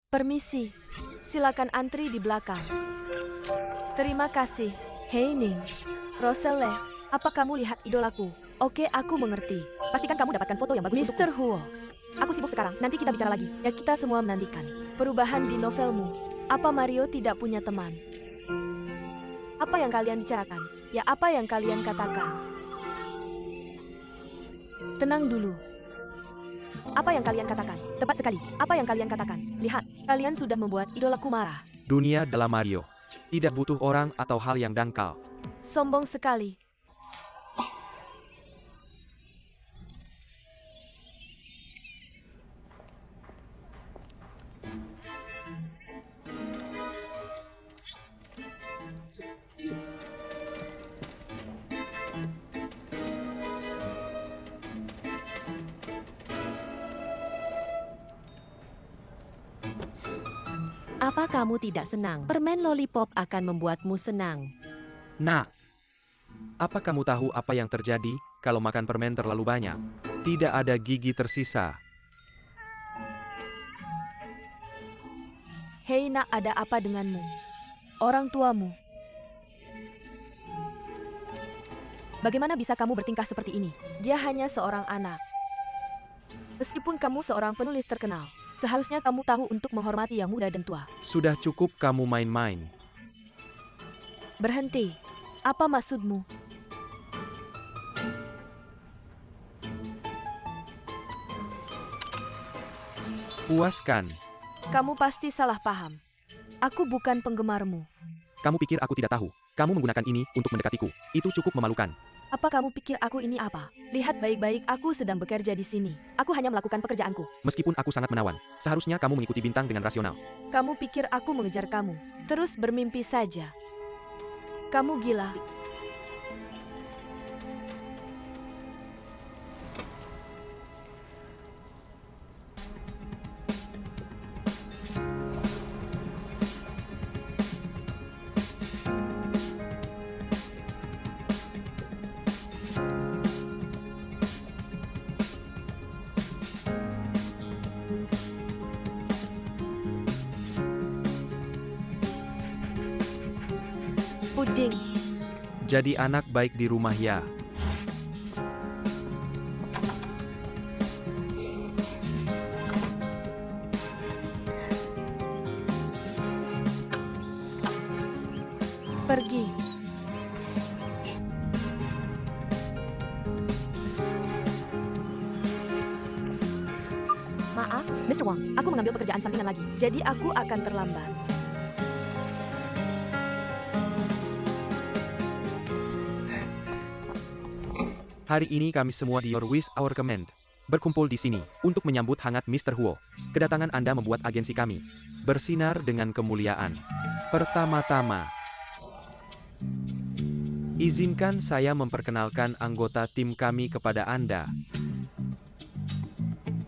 Permisi, silakan antri di belakang. Terima kasih. Hei Ning, Roselle, apa kamu lihat idolaku? Oke, aku mengerti. Pastikan kamu dapatkan foto yang bagus untukku. Mr. Huo, aku sibuk sekarang, nanti kita bicara lagi. Ya, kita semua menantikan perubahan di novelmu. Apa Mario tidak punya teman? Apa yang kalian bicarakan? Ya, apa yang kalian katakan? Tenang dulu. Apa yang kalian katakan? Tepat sekali. Apa yang kalian katakan? Lihat, kalian sudah membuat idolaku marah. Dunia dalam Mario. Tidak butuh orang atau hal yang dangkal. Sombong sekali. Apa kamu tidak senang? Permen lollipop akan membuatmu senang. Nah, apa kamu tahu apa yang terjadi kalau makan permen terlalu banyak? Tidak ada gigi tersisa. Hei nak, ada apa denganmu? Orang tuamu. Bagaimana bisa kamu bertingkah seperti ini? Dia hanya seorang anak. Meskipun kamu seorang penulis terkenal, seharusnya kamu tahu untuk menghormati yang muda dan tua. Sudah cukup kamu main-main. Berhenti. Apa maksudmu? Puaskan. Kamu pasti salah paham. Aku bukan penggemarmu. Kamu pikir aku tidak tahu? Kamu menggunakan ini untuk mendekatiku. Itu cukup memalukan. Apa kamu pikir aku ini apa? Lihat baik-baik, aku sedang bekerja di sini. Aku hanya melakukan pekerjaanku. Meskipun aku sangat menawan, seharusnya kamu mengikuti bintang dengan rasional. Kamu pikir aku mengejar kamu? Terus bermimpi saja. Kamu gila. Puding. Jadi anak baik di rumah ya. Pergi. Maaf, Mr. Wang, aku mengambil pekerjaan sampingan lagi. Jadi aku akan terlambat. Hari ini kami semua di Your Wish Our Command berkumpul di sini untuk menyambut hangat Mr. Huo. Kedatangan Anda membuat agensi kami bersinar dengan kemuliaan. Pertama-tama, izinkan saya memperkenalkan anggota tim kami kepada Anda.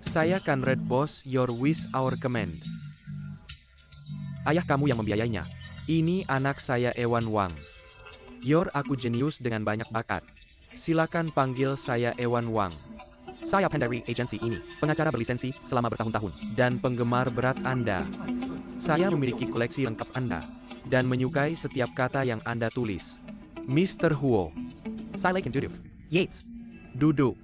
Saya Conrad Boss, Your Wish Our Command. Ayah kamu yang membiayainya. Ini anak saya Ewan Wang. Aku jenius dengan banyak bakat. Silakan panggil saya Ewan Wang. Saya pendiri agensi ini, pengacara berlisensi selama bertahun-tahun, dan penggemar berat Anda. Saya memiliki koleksi lengkap Anda, dan menyukai setiap kata yang Anda tulis. Mr. Huo. Silent Intuitive. Yates. Duduk.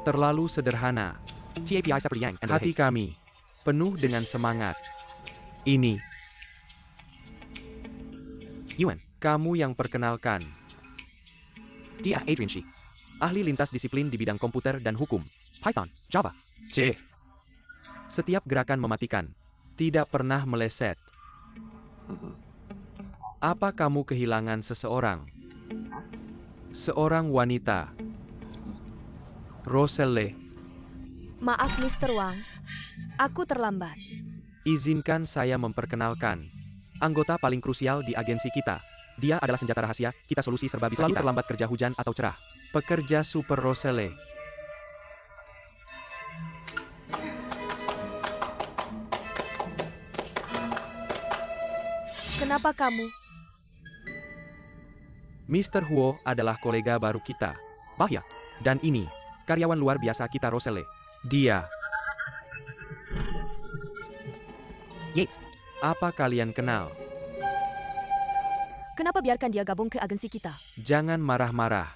Terlalu sederhana. TAPI seperti yang hati kami penuh dengan semangat. Ini Yuan, kamu yang perkenalkan. Dia Adrian Shi, ahli lintas disiplin di bidang komputer dan hukum, Python, Java, C. Setiap gerakan mematikan, tidak pernah meleset. Apa kamu kehilangan seseorang? Seorang wanita. Roselle. Maaf, Mr. Wang. Aku terlambat. Izinkan saya memperkenalkan anggota paling krusial di agensi kita. Dia adalah senjata rahasia, kita solusi serba bisa selalu terlambat kerja hujan atau cerah. Pekerja super Roselle. Kenapa kamu? Mr. Huo adalah kolega baru kita. Bahya. Dan ini, karyawan luar biasa kita Roselle. Dia. Yates. Apa kalian kenal? Kenapa biarkan dia gabung ke agensi kita? Jangan marah-marah.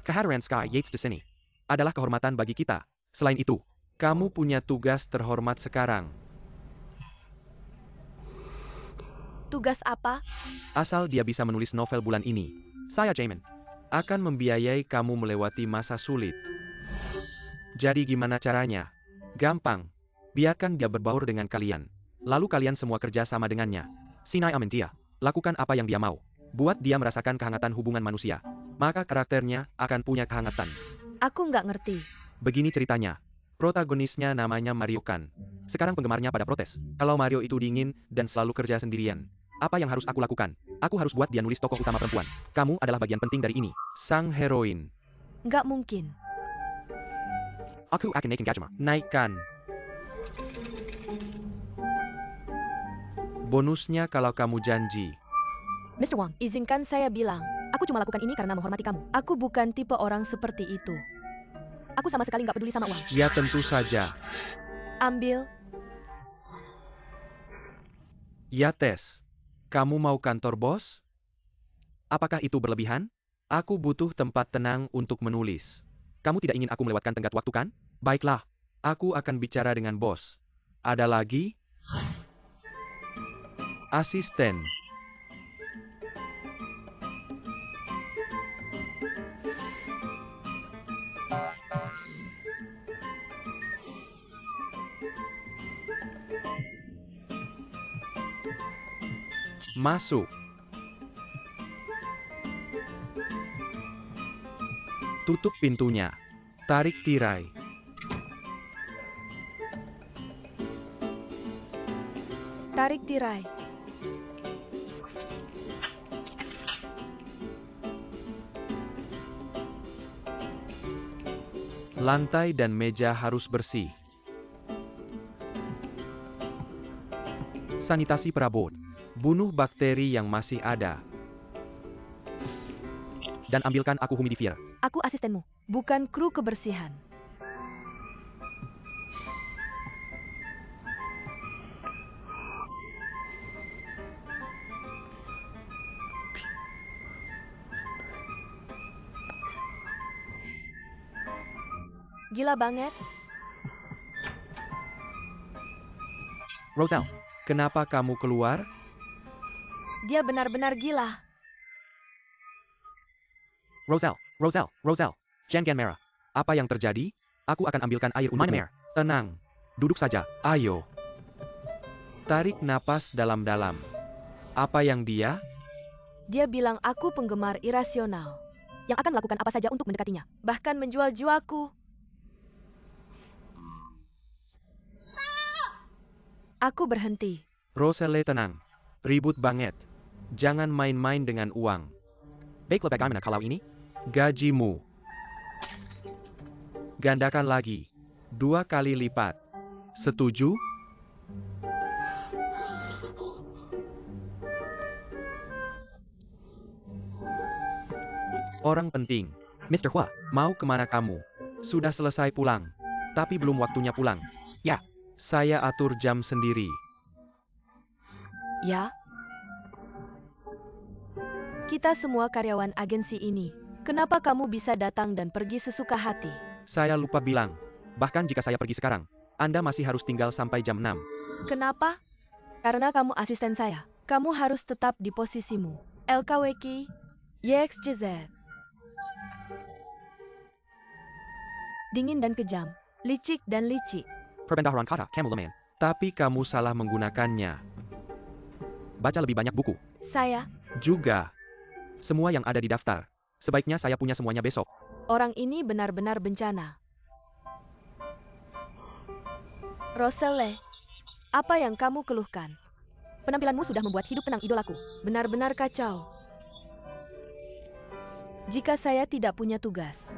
Kehadiran Sky Yates di sini adalah kehormatan bagi kita. Selain itu, kamu punya tugas terhormat sekarang. Tugas apa? Asal dia bisa menulis novel bulan ini, saya Jamin akan membiayai kamu melewati masa sulit. Jadi gimana caranya? Gampang. Biarkan dia berbaur dengan kalian. Lalu kalian semua kerja sama dengannya. Sinai amin dia. Lakukan apa yang dia mau. Buat dia merasakan kehangatan hubungan manusia. Maka karakternya akan punya kehangatan. Aku nggak ngerti. Begini ceritanya. Protagonisnya namanya Mario Kan. Sekarang penggemarnya pada protes. Kalau Mario itu dingin dan selalu kerja sendirian. Apa yang harus aku lakukan? Aku harus buat dia nulis tokoh utama perempuan. Kamu adalah bagian penting dari ini. Sang heroin. Nggak mungkin. Aku akan naikin Gajma. Naikkan. Bonusnya kalau kamu janji. Mr. Wang, izinkan saya bilang. Aku cuma lakukan ini karena menghormati kamu. Aku bukan tipe orang seperti itu. Aku sama sekali nggak peduli sama uang. Ya tentu saja. Ambil. Ya Tes. Kamu mau kantor bos? Apakah itu berlebihan? Aku butuh tempat tenang untuk menulis. Kamu tidak ingin aku melewatkan tenggat waktu kan? Baiklah. Aku akan bicara dengan bos. Ada lagi? Asisten. Masuk. Tutup pintunya. Tarik tirai. Tarik tirai. Lantai dan meja harus bersih. Sanitasi perabot. Bunuh bakteri yang masih ada. Dan ambilkan aku humidifier. Aku asistenmu, bukan kru kebersihan. Gila banget. Roselle, kenapa kamu keluar? Dia benar-benar gila. Roselle. Jangan merah. Apa yang terjadi? Aku akan ambilkan air untukmu. Tenang. Duduk saja. Ayo. Tarik napas dalam-dalam. Apa yang dia? Dia bilang aku penggemar irasional. Yang akan melakukan apa saja untuk mendekatinya. Bahkan menjual jiwaku. Aku berhenti. Roselle tenang. Ribut banget. Jangan main-main dengan uang. Baiklah bagaimana kalau ini? Gajimu. Gandakan lagi. 2 kali lipat. Setuju? Orang penting. Mr. Hua, mau kemana kamu? Sudah selesai pulang. Tapi belum waktunya pulang. Ya, saya atur jam sendiri. Ya? Kita semua karyawan agensi ini. Kenapa kamu bisa datang dan pergi sesuka hati? Saya lupa bilang. Bahkan jika saya pergi sekarang, Anda masih harus tinggal sampai jam 6. Kenapa? Karena kamu asisten saya. Kamu harus tetap di posisimu. LKWK, YXJZ. Dingin dan kejam. Licik dan licik. Perbendaharaan kata, kamu lemah. Tapi kamu salah menggunakannya. Baca lebih banyak buku. Saya, Juga. Semua yang ada di daftar. Sebaiknya saya punya semuanya besok. orang ini benar-benar bencana. Roselle, apa yang kamu keluhkan? Penampilanmu sudah membuat hidup tenang idolaku. Benar-benar kacau. Jika saya tidak punya tugas,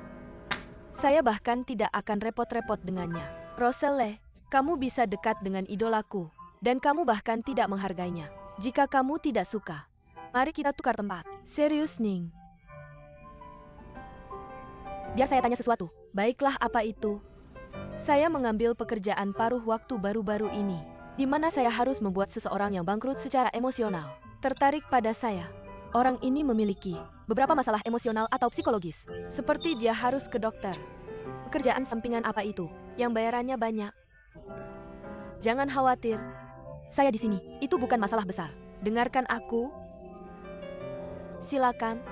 saya bahkan tidak akan repot-repot dengannya. Roselle, kamu bisa dekat dengan idolaku, dan kamu bahkan tidak menghargainya. Jika kamu tidak suka, mari kita tukar tempat. Serius, Ning. Biar saya tanya sesuatu. Baiklah, apa itu? Saya mengambil pekerjaan paruh waktu baru-baru ini, di mana saya harus membuat seseorang yang bangkrut secara emosional tertarik pada saya. Orang ini memiliki beberapa masalah emosional atau psikologis, seperti dia harus ke dokter. Pekerjaan sampingan apa itu, yang bayarannya banyak? Jangan khawatir, saya di sini. Itu bukan masalah besar. Dengarkan aku. Silakan.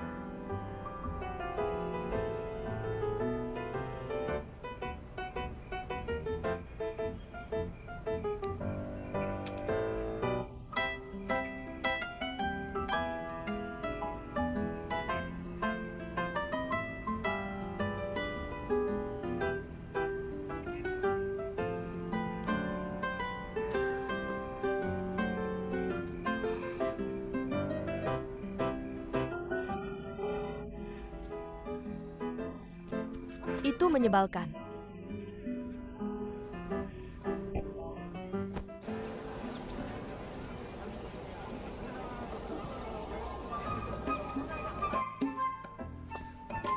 Itu menyebalkan.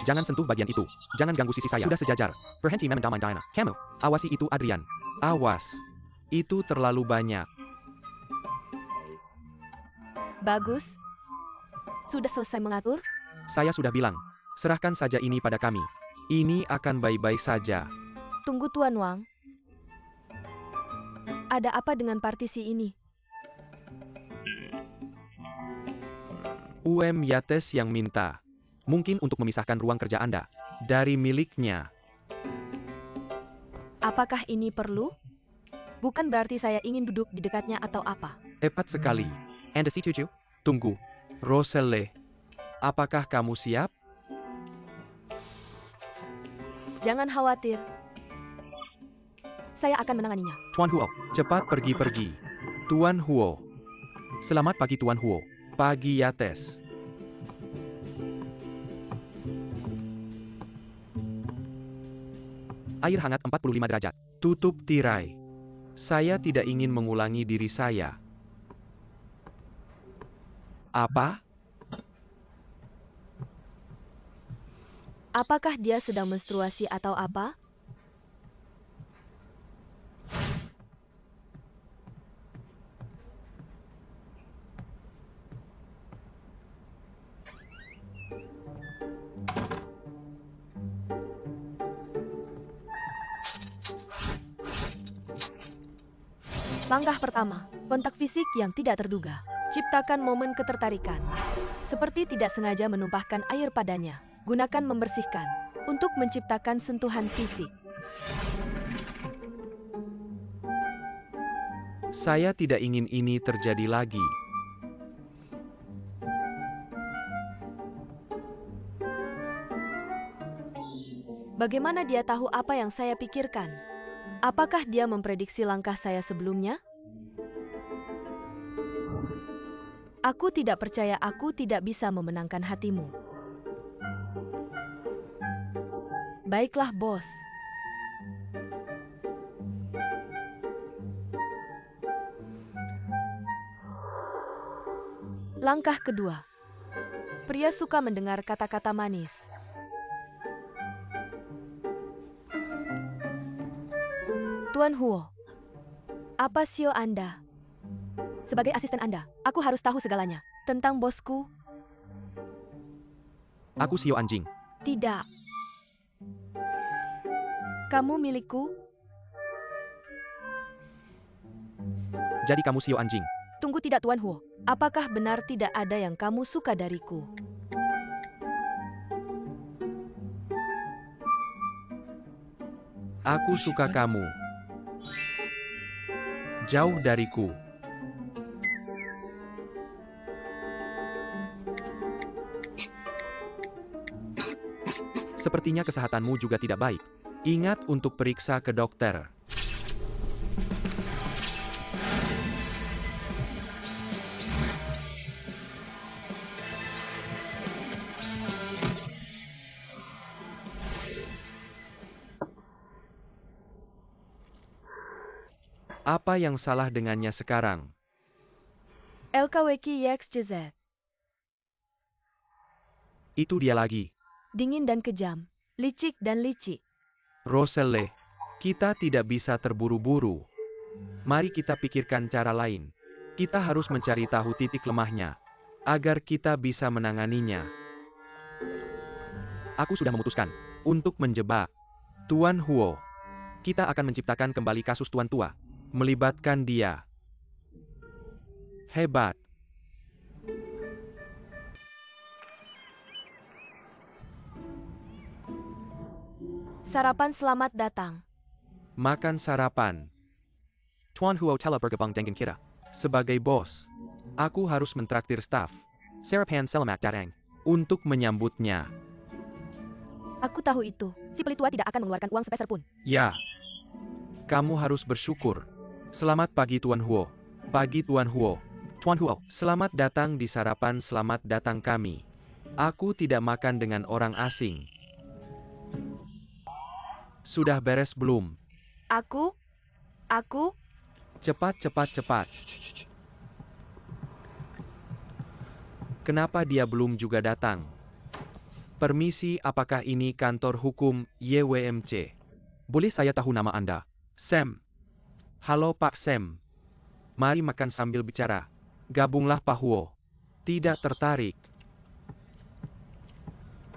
Jangan sentuh bagian itu. Jangan ganggu sisi saya. Sudah sejajar. Berhenti memendam Dina. Kamu. Awasi itu, Adrian. Awas. Itu terlalu banyak. Bagus. Sudah selesai mengatur? Saya sudah bilang. Serahkan saja ini pada kami. Ini akan baik-baik saja. Tunggu Tuan Wang. Ada apa dengan partisi ini? Yates yang minta. Mungkin untuk memisahkan ruang kerja Anda dari miliknya. Apakah ini perlu? Bukan berarti saya ingin duduk di dekatnya atau apa. Tepat sekali. Anda setuju? Tunggu. Roselle. Apakah kamu siap? Jangan khawatir. Saya akan menanganinya. Tuan Huo, cepat pergi-pergi. Tuan Huo. Selamat pagi Tuan Huo. Pagi Yates. Air hangat 45 derajat. Tutup tirai. Saya tidak ingin mengulangi diri saya. Apa? Apakah dia sedang menstruasi atau apa? Langkah pertama, kontak fisik yang tidak terduga. Ciptakan momen ketertarikan. Seperti tidak sengaja menumpahkan air padanya. Gunakan membersihkan untuk menciptakan sentuhan fisik. Saya tidak ingin ini terjadi lagi. Bagaimana dia tahu apa yang saya pikirkan? Apakah dia memprediksi langkah saya sebelumnya? Aku tidak percaya aku tidak bisa memenangkan hatimu. Baiklah, bos. Langkah kedua. Pria suka mendengar kata-kata manis. Tuan Huo, apa sio Anda? Sebagai asisten Anda, aku harus tahu segalanya tentang bosku. Aku sio anjing. Tidak. Kamu milikku? Jadi kamu sio anjing. Tunggu, tidak Tuan Huo. Apakah benar tidak ada yang kamu suka dariku? Aku suka kamu. Jauh dariku. Sepertinya kesehatanmu juga tidak baik. Ingat untuk periksa ke dokter. Apa yang salah dengannya sekarang? LKWK YXJZ. Itu dia lagi. Dingin dan kejam. licik dan licik. Roselle, kita tidak bisa terburu-buru. Mari kita pikirkan cara lain. Kita harus mencari tahu titik lemahnya, agar kita bisa menanganinya. Aku sudah memutuskan untuk menjebak Tuan Huo. Kita akan menciptakan kembali kasus Tuan Tua, melibatkan dia. Hebat. Sarapan selamat datang. Makan sarapan. Tuan Huo telah bergabung dengan kita. Sebagai bos, aku harus mentraktir staf. Sarapan selamat datang. Untuk menyambutnya. Aku tahu itu. Si pelitua tidak akan mengeluarkan uang sepeser pun. Ya. Kamu harus bersyukur. Selamat pagi Tuan Huo. Pagi Tuan Huo. Tuan Huo, selamat datang di sarapan selamat datang kami. Aku tidak makan dengan orang asing. Sudah beres belum? Aku. Cepat, cepat, cepat. Kenapa dia belum juga datang? Permisi, apakah ini kantor hukum YWMC? Boleh saya tahu nama Anda? Sam. Halo Pak Sam. Mari makan sambil bicara. Gabunglah Pak Huo. Tidak tertarik.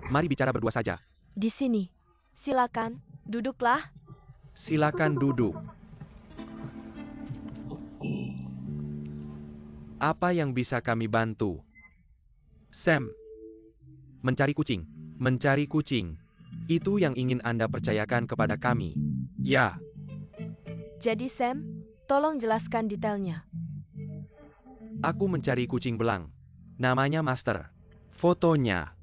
Mari bicara berdua saja. Di sini. Silakan, duduklah. Silakan duduk. Apa yang bisa kami bantu? Sam. Mencari kucing. Mencari kucing. Itu yang ingin Anda percayakan kepada kami. Ya. Jadi Sam, tolong jelaskan detailnya. Aku mencari kucing belang. Namanya Master. Fotonya.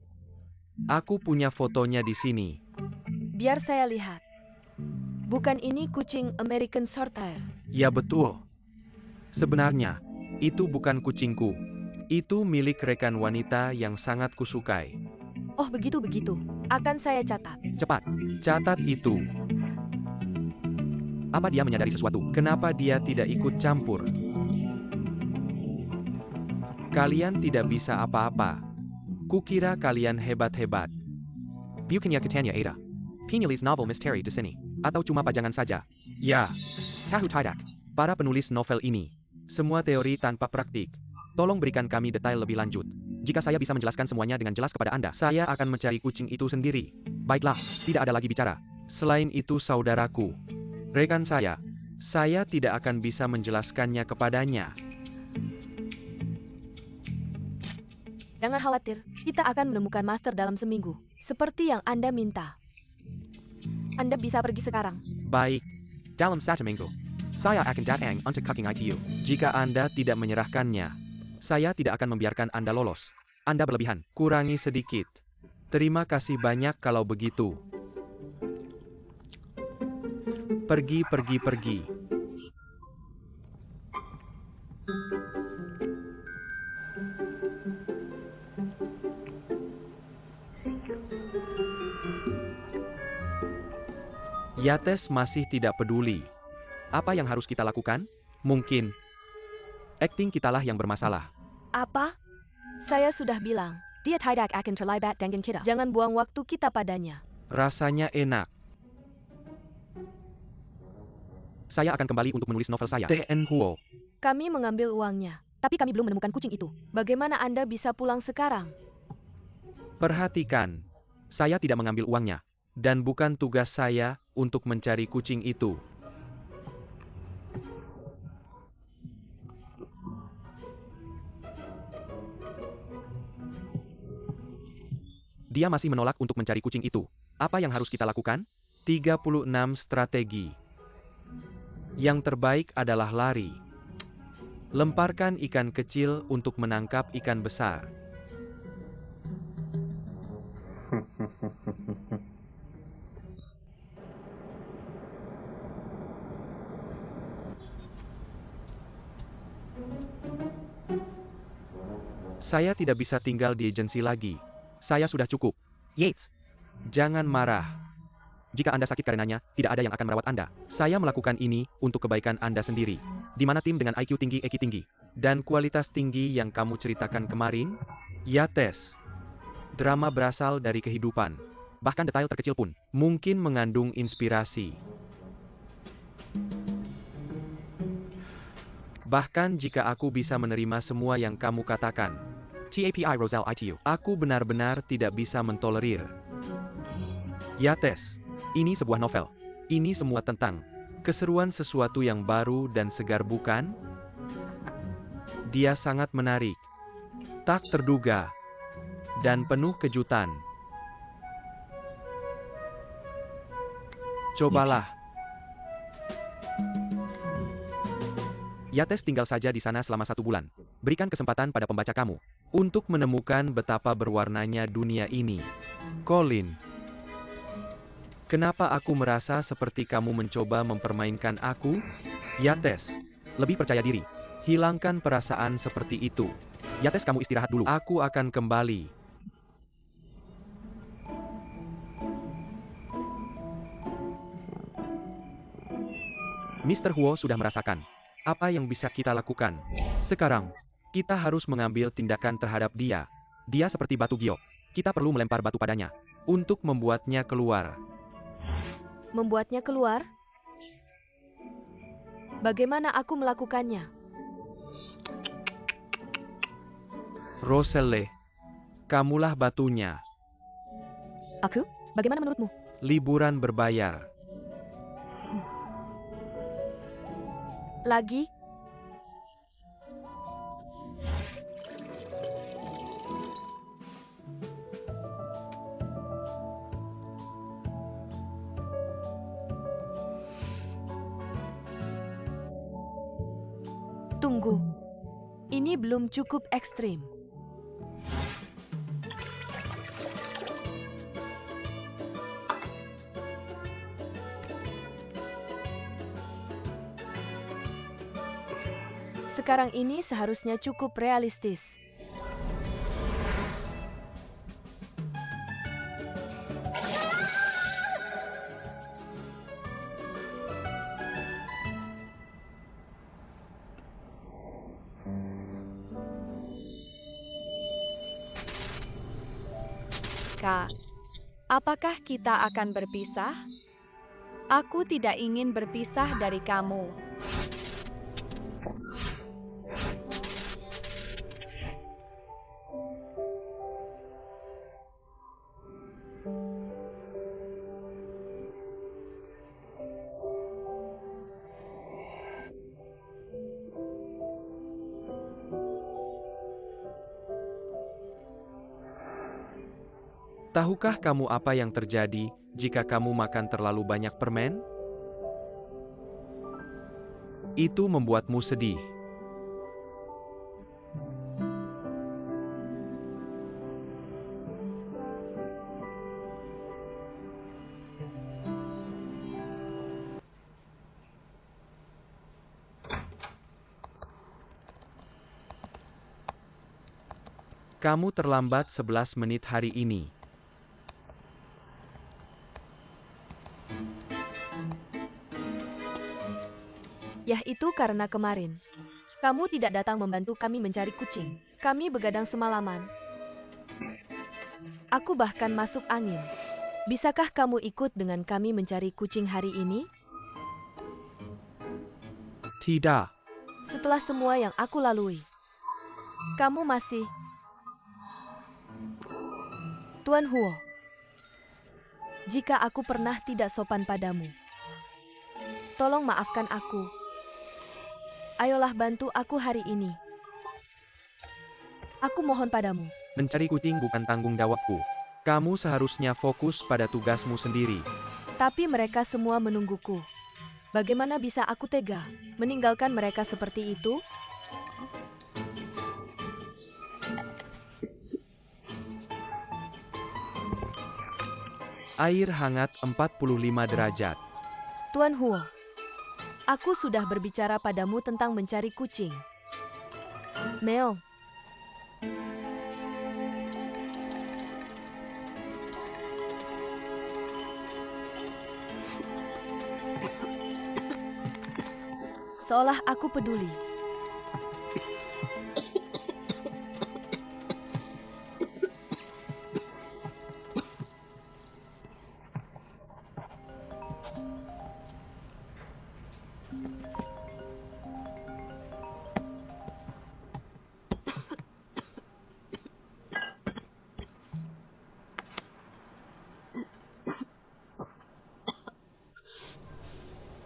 Aku punya fotonya di sini. Biar saya lihat. Bukan ini kucing American Shorthair. Ya betul. Sebenarnya, itu bukan kucingku. Itu milik rekan wanita yang sangat kusukai. Oh begitu. Akan saya catat. Cepat, catat itu. Apa dia menyadari sesuatu? Kenapa dia tidak ikut campur? Kalian tidak bisa apa-apa. Kukira kalian hebat-hebat. Bukannya katanya Ada. Penulis novel misteri di sini. Atau cuma pajangan saja? Ya. Tahu tidak. Para penulis novel ini. Semua teori tanpa praktik. Tolong berikan kami detail lebih lanjut. Jika saya bisa menjelaskan semuanya dengan jelas kepada Anda, saya akan mencari kucing itu sendiri. Baiklah, tidak ada lagi bicara. Selain itu saudaraku. Rekan saya tidak akan bisa menjelaskannya kepadanya. Jangan khawatir, kita akan menemukan Master dalam seminggu. Seperti yang Anda minta. Anda bisa pergi sekarang. Baik. Dalam 1 minggu, saya akan datang untuk cooking ITU. Jika Anda tidak menyerahkannya, saya tidak akan membiarkan Anda lolos. Anda berlebihan, kurangi sedikit. Terima kasih banyak kalau begitu. Pergi. Yates masih tidak peduli. Apa yang harus kita lakukan? Mungkin akting kitalah yang bermasalah. Apa? Saya sudah bilang, dia tidak akan terlibat dengan kita. Jangan buang waktu kita padanya. Rasanya enak. Saya akan kembali untuk menulis novel saya. Tuan Huo. Kami mengambil uangnya, tapi kami belum menemukan kucing itu. Bagaimana Anda bisa pulang sekarang? Perhatikan, saya tidak mengambil uangnya. Dan bukan tugas saya untuk mencari kucing itu. Dia masih menolak untuk mencari kucing itu. Apa yang harus kita lakukan? 36 strategi. Yang terbaik adalah lari. Lemparkan ikan kecil untuk menangkap ikan besar. Saya tidak bisa tinggal di agensi lagi. Saya sudah cukup. Yates, jangan marah. Jika Anda sakit karenanya, tidak ada yang akan merawat Anda. Saya melakukan ini untuk kebaikan Anda sendiri. Di mana tim dengan IQ tinggi, EQ tinggi, dan kualitas tinggi yang kamu ceritakan kemarin? Yates. Drama berasal dari kehidupan. bahkan detail terkecil pun mungkin mengandung inspirasi. Bahkan jika aku bisa menerima semua yang kamu katakan, TAPI Rosal ITU, aku benar-benar tidak bisa mentolerir. Yates, ini sebuah novel. Ini semua tentang keseruan sesuatu yang baru dan segar, bukan? Dia sangat menarik, tak terduga, dan penuh kejutan. Cobalah. Yates tinggal saja di sana selama 1 bulan. Berikan kesempatan pada pembaca kamu untuk menemukan betapa berwarnanya dunia ini. Colin. Kenapa aku merasa seperti kamu mencoba mempermainkan aku? Yates, lebih percaya diri. Hilangkan perasaan seperti itu. Yates, kamu istirahat dulu. Aku akan kembali. Mr. Huo sudah merasakan. Apa yang bisa kita lakukan? Sekarang, kita harus mengambil tindakan terhadap dia. Dia seperti batu giok. Kita perlu melempar batu padanya untuk membuatnya keluar. Membuatnya keluar? Bagaimana aku melakukannya? Roselle, kamulah batunya. Aku? Bagaimana menurutmu? Liburan berbayar. Lagi? Tunggu. Ini belum cukup ekstrim. Sekarang ini seharusnya cukup realistis. Kak, apakah kita akan berpisah? Aku tidak ingin berpisah dari kamu. Tahukah kamu apa yang terjadi jika kamu makan terlalu banyak permen? Itu membuatmu sedih. Kamu terlambat 11 menit hari ini. Yah, itu karena kemarin kamu tidak datang membantu kami mencari kucing. Kami begadang semalaman. Aku bahkan masuk angin. Bisakah kamu ikut dengan kami mencari kucing hari ini? Tidak. Setelah semua yang aku lalui, kamu masih... Tuan Huo, jika aku pernah tidak sopan padamu, tolong maafkan aku. Ayolah bantu aku hari ini. Aku mohon padamu. Mencari kucing bukan tanggung jawabku. Kamu seharusnya fokus pada tugasmu sendiri. Tapi mereka semua menungguku. Bagaimana bisa aku tega meninggalkan mereka seperti itu? Air hangat 45 derajat. Tuan Huo, aku sudah berbicara padamu tentang mencari kucing. Meo. Seolah aku peduli.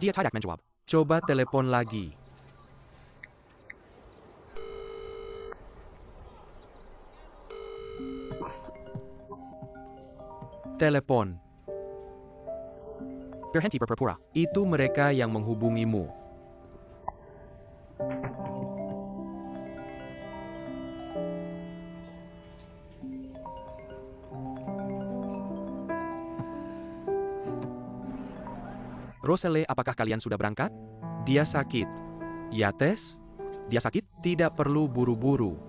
Dia tidak menjawab. Coba telepon lagi. Telepon. Berhenti berpura-pura. Itu mereka yang menghubungimu. Roselle, apakah kalian sudah berangkat? Dia sakit. Yates? Dia sakit? Tidak perlu buru-buru.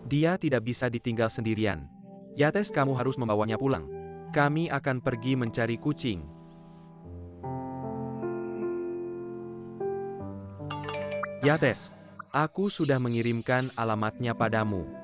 Dia tidak bisa ditinggal sendirian. Yates, kamu harus membawanya pulang. Kami akan pergi mencari kucing. Yates, aku sudah mengirimkan alamatnya padamu.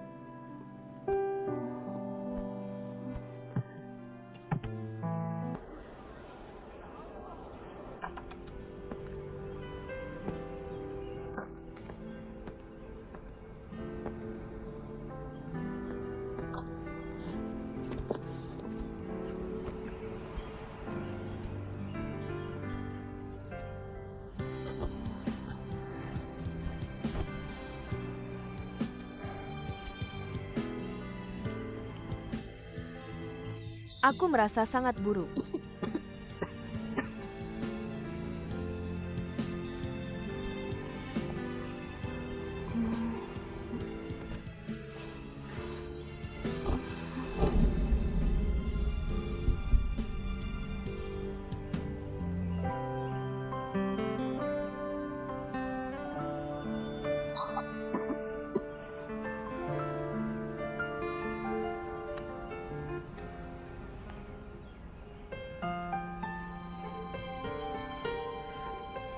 Aku merasa sangat buruk.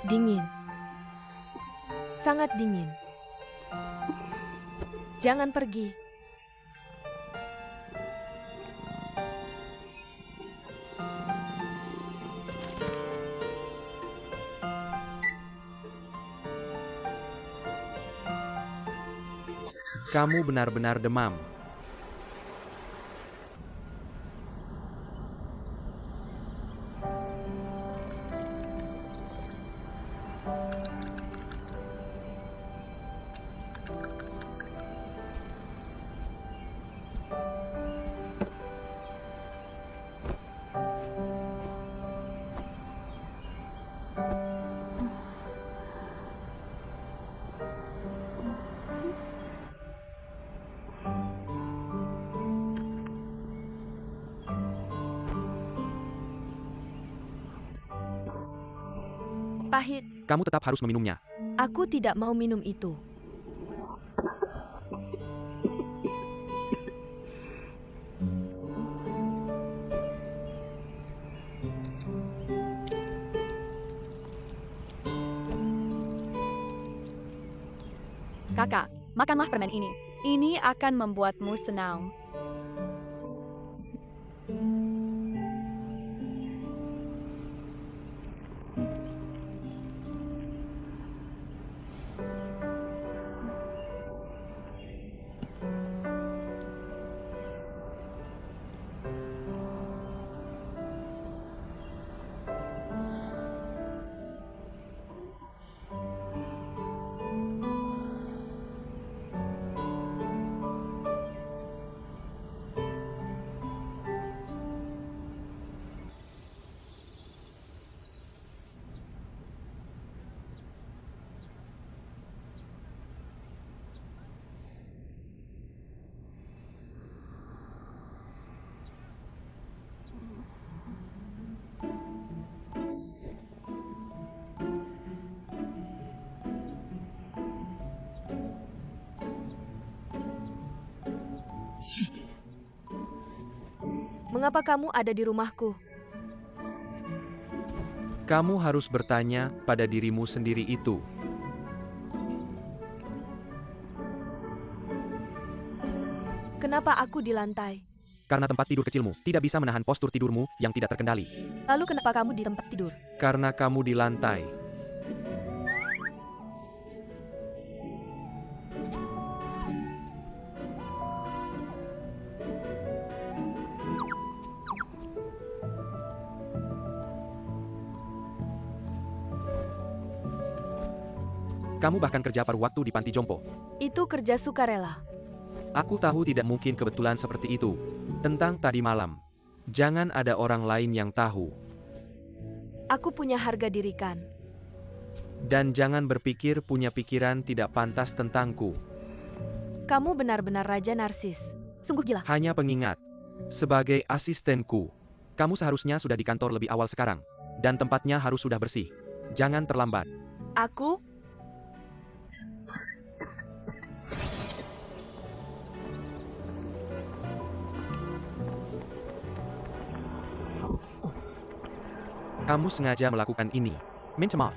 Dingin. Sangat dingin. Jangan pergi. Kamu benar-benar demam. Pahit. Kamu tetap harus meminumnya. Aku tidak mau minum itu. Kakak, makanlah permen ini. Ini akan membuatmu senang. Mengapa kamu ada di rumahku? Kamu harus bertanya pada dirimu sendiri itu. Kenapa aku di lantai? Karena tempat tidur kecilmu tidak bisa menahan postur tidurmu yang tidak terkendali. Lalu kenapa kamu di tempat tidur? Karena kamu di lantai. Kamu bahkan kerja paruh waktu di panti jompo. Itu kerja sukarela. Aku tahu tidak mungkin kebetulan seperti itu. Tentang tadi malam. Jangan ada orang lain yang tahu. Aku punya harga diri kan. Dan jangan berpikir punya pikiran tidak pantas tentangku. Kamu benar-benar raja narsis. Sungguh gila. Hanya pengingat. Sebagai asistenku, kamu seharusnya sudah di kantor lebih awal sekarang. Dan tempatnya harus sudah bersih. Jangan terlambat. Aku? Kamu sengaja melakukan ini. Minta maaf.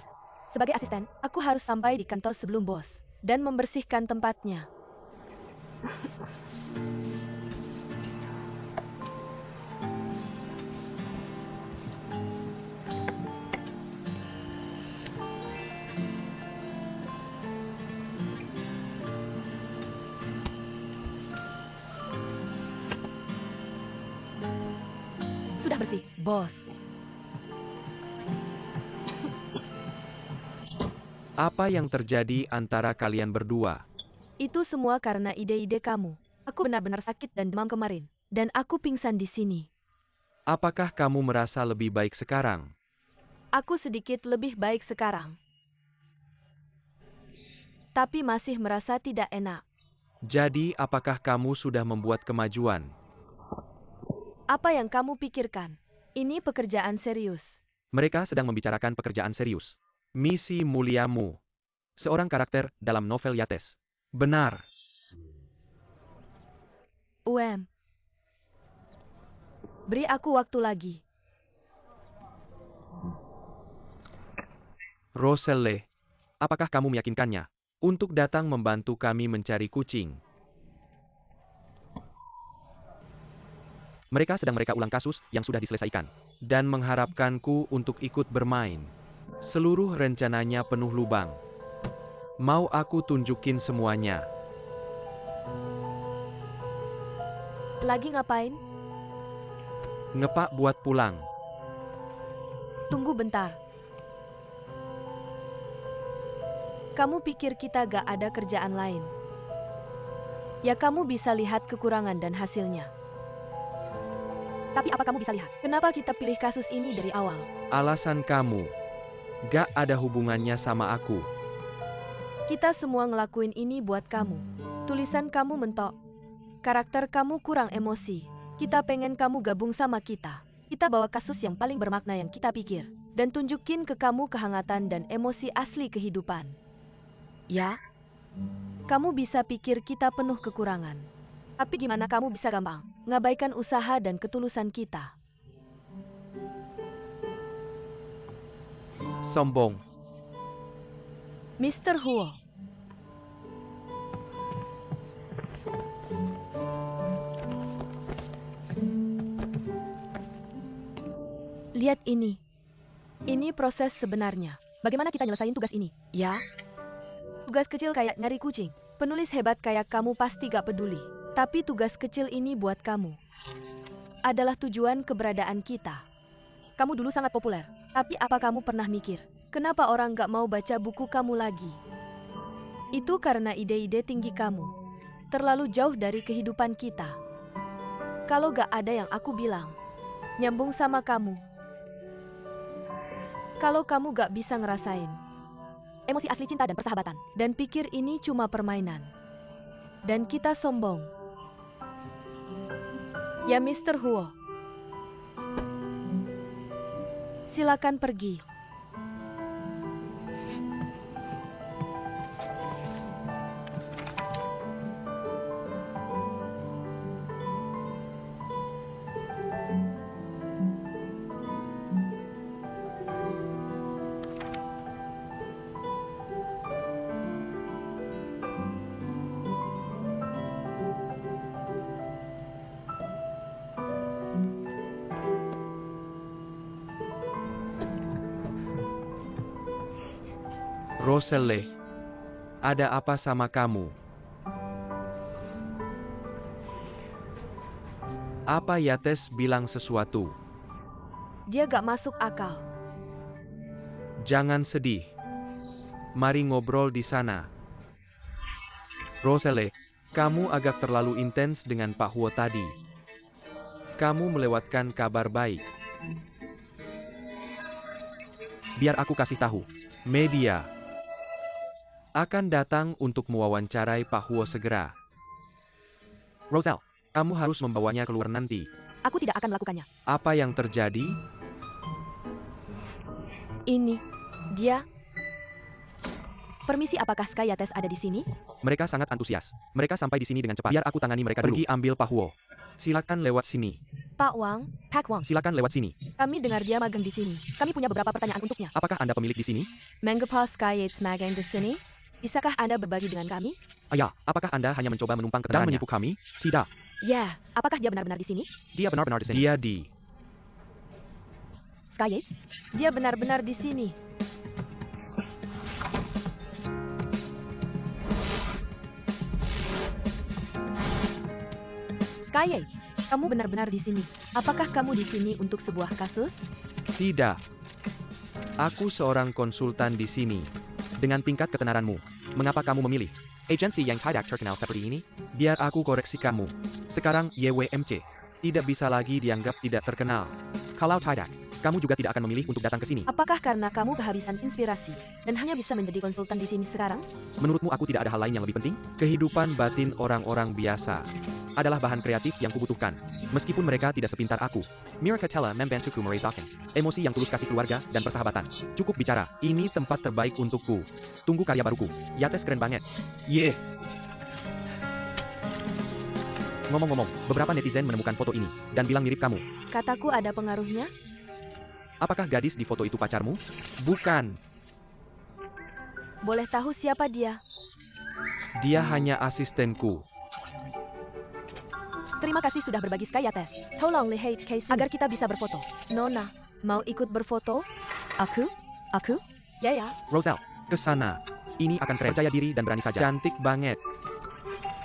Sebagai asisten, aku harus sampai di kantor sebelum bos. Dan membersihkan tempatnya. Sudah bersih, bos. Apa yang terjadi antara kalian berdua? Itu semua karena ide-ide kamu. Aku benar-benar sakit dan demam kemarin. Dan aku pingsan di sini. Apakah kamu merasa lebih baik sekarang? Aku sedikit lebih baik sekarang. Tapi masih merasa tidak enak. Jadi, apakah kamu sudah membuat kemajuan? Apa yang kamu pikirkan? Ini pekerjaan serius. Mereka sedang membicarakan pekerjaan serius. Misi muliamu. Seorang karakter dalam novel Yates. Benar. Beri aku waktu lagi. Roselle, apakah kamu meyakinkannya untuk datang membantu kami mencari kucing? Mereka sedang mereka ulang kasus yang sudah diselesaikan. Dan mengharapkanku untuk ikut bermain. Seluruh rencananya penuh lubang. Mau aku tunjukin semuanya? Lagi ngapain? Ngepak buat pulang. Tunggu bentar. Kamu pikir kita gak ada kerjaan lain? Ya kamu bisa lihat kekurangan dan hasilnya. Tapi apa kamu bisa lihat? Kenapa kita pilih kasus ini dari awal? Alasan kamu. Gak ada hubungannya sama aku. Kita semua ngelakuin ini buat kamu. Tulisan kamu mentok. Karakter kamu kurang emosi. Kita pengen kamu gabung sama kita. Kita bawa kasus yang paling bermakna yang kita pikir. Dan tunjukin ke kamu kehangatan dan emosi asli kehidupan. Ya? Kamu bisa pikir kita penuh kekurangan. Tapi gimana kamu bisa gampang ngabaikan usaha dan ketulusan kita? Sombong. Mr. Huo. Lihat ini. Ini proses sebenarnya. Bagaimana kita nyelesain tugas ini? Ya? Tugas kecil kayak nyari kucing. Penulis hebat kayak kamu pasti gak peduli. Tapi tugas kecil ini buat kamu. Adalah tujuan keberadaan kita. Kamu dulu sangat populer. Tapi apa kamu pernah mikir? Kenapa orang gak mau baca buku kamu lagi? Itu karena ide-ide tinggi kamu. Terlalu jauh dari kehidupan kita. Kalau gak ada yang aku bilang. Nyambung sama kamu. Kalau kamu gak bisa ngerasain emosi asli cinta dan persahabatan. Dan pikir ini cuma permainan. Dan kita sombong. Ya Mr. Huo. Silakan pergi. Roselle, ada apa sama kamu? Apa Yates bilang sesuatu? Dia gak masuk akal. Jangan sedih. Mari ngobrol di sana. Roselle, kamu agak terlalu intens dengan Pak Huo tadi. Kamu melewatkan kabar baik. Biar aku kasih tahu. Media akan datang untuk mewawancarai Pak Huo segera. Roselle, kamu harus membawanya keluar nanti. Aku tidak akan melakukannya. Apa yang terjadi? Ini, dia. Permisi, apakah Sky Yates ada di sini? Mereka sangat antusias. Mereka sampai di sini dengan cepat. Biar aku tangani mereka dulu. Pergi ambil Pak Huo. Silakan lewat sini. Pak Wang, Pak Wang. Silakan lewat sini. Kami dengar dia magang di sini. Kami punya beberapa pertanyaan untuknya. Apakah Anda pemilik di sini? Mengapa Sky Yates magang di sini? Bisakah Anda berbagi dengan kami? Ya, apakah Anda hanya mencoba menumpang keterangannya? Dan menipu kami? Tidak. Ya, apakah dia benar-benar di sini? Dia benar-benar di sini. Dia di... Sky Yates? Dia benar-benar di sini. Sky Yates, kamu benar-benar di sini. Apakah kamu di sini untuk sebuah kasus? Tidak. Aku seorang konsultan di sini. Dengan tingkat ketenaranmu, mengapa kamu memilih agensi yang tidak terkenal seperti ini? Biar aku koreksi kamu. Sekarang YWMC tidak bisa lagi dianggap tidak terkenal. Kalau tidak, kamu juga tidak akan memilih untuk datang ke sini. Apakah karena kamu kehabisan inspirasi dan hanya bisa menjadi konsultan di sini sekarang? Menurutmu aku tidak ada hal lain yang lebih penting? Kehidupan batin orang-orang biasa adalah bahan kreatif yang kubutuhkan. Meskipun mereka tidak sepintar aku. Mira Katela membantuku merasakan emosi yang tulus kasih keluarga dan persahabatan. Cukup bicara, ini tempat terbaik untukku. Tunggu karya baruku. Yates keren banget. Yeah. Ngomong-ngomong, beberapa netizen menemukan foto ini dan bilang mirip kamu. Kataku ada pengaruhnya? Apakah gadis di foto itu pacarmu? Bukan. Boleh tahu siapa dia? Dia hanya asistenku. Terima kasih sudah berbagi Sky Yates. Tolong lihat case agar kita bisa berfoto. Nona, mau ikut berfoto? Aku? Ya. Roselle, ke sana. Ini akan keren. Percaya diri dan berani saja. Cantik banget.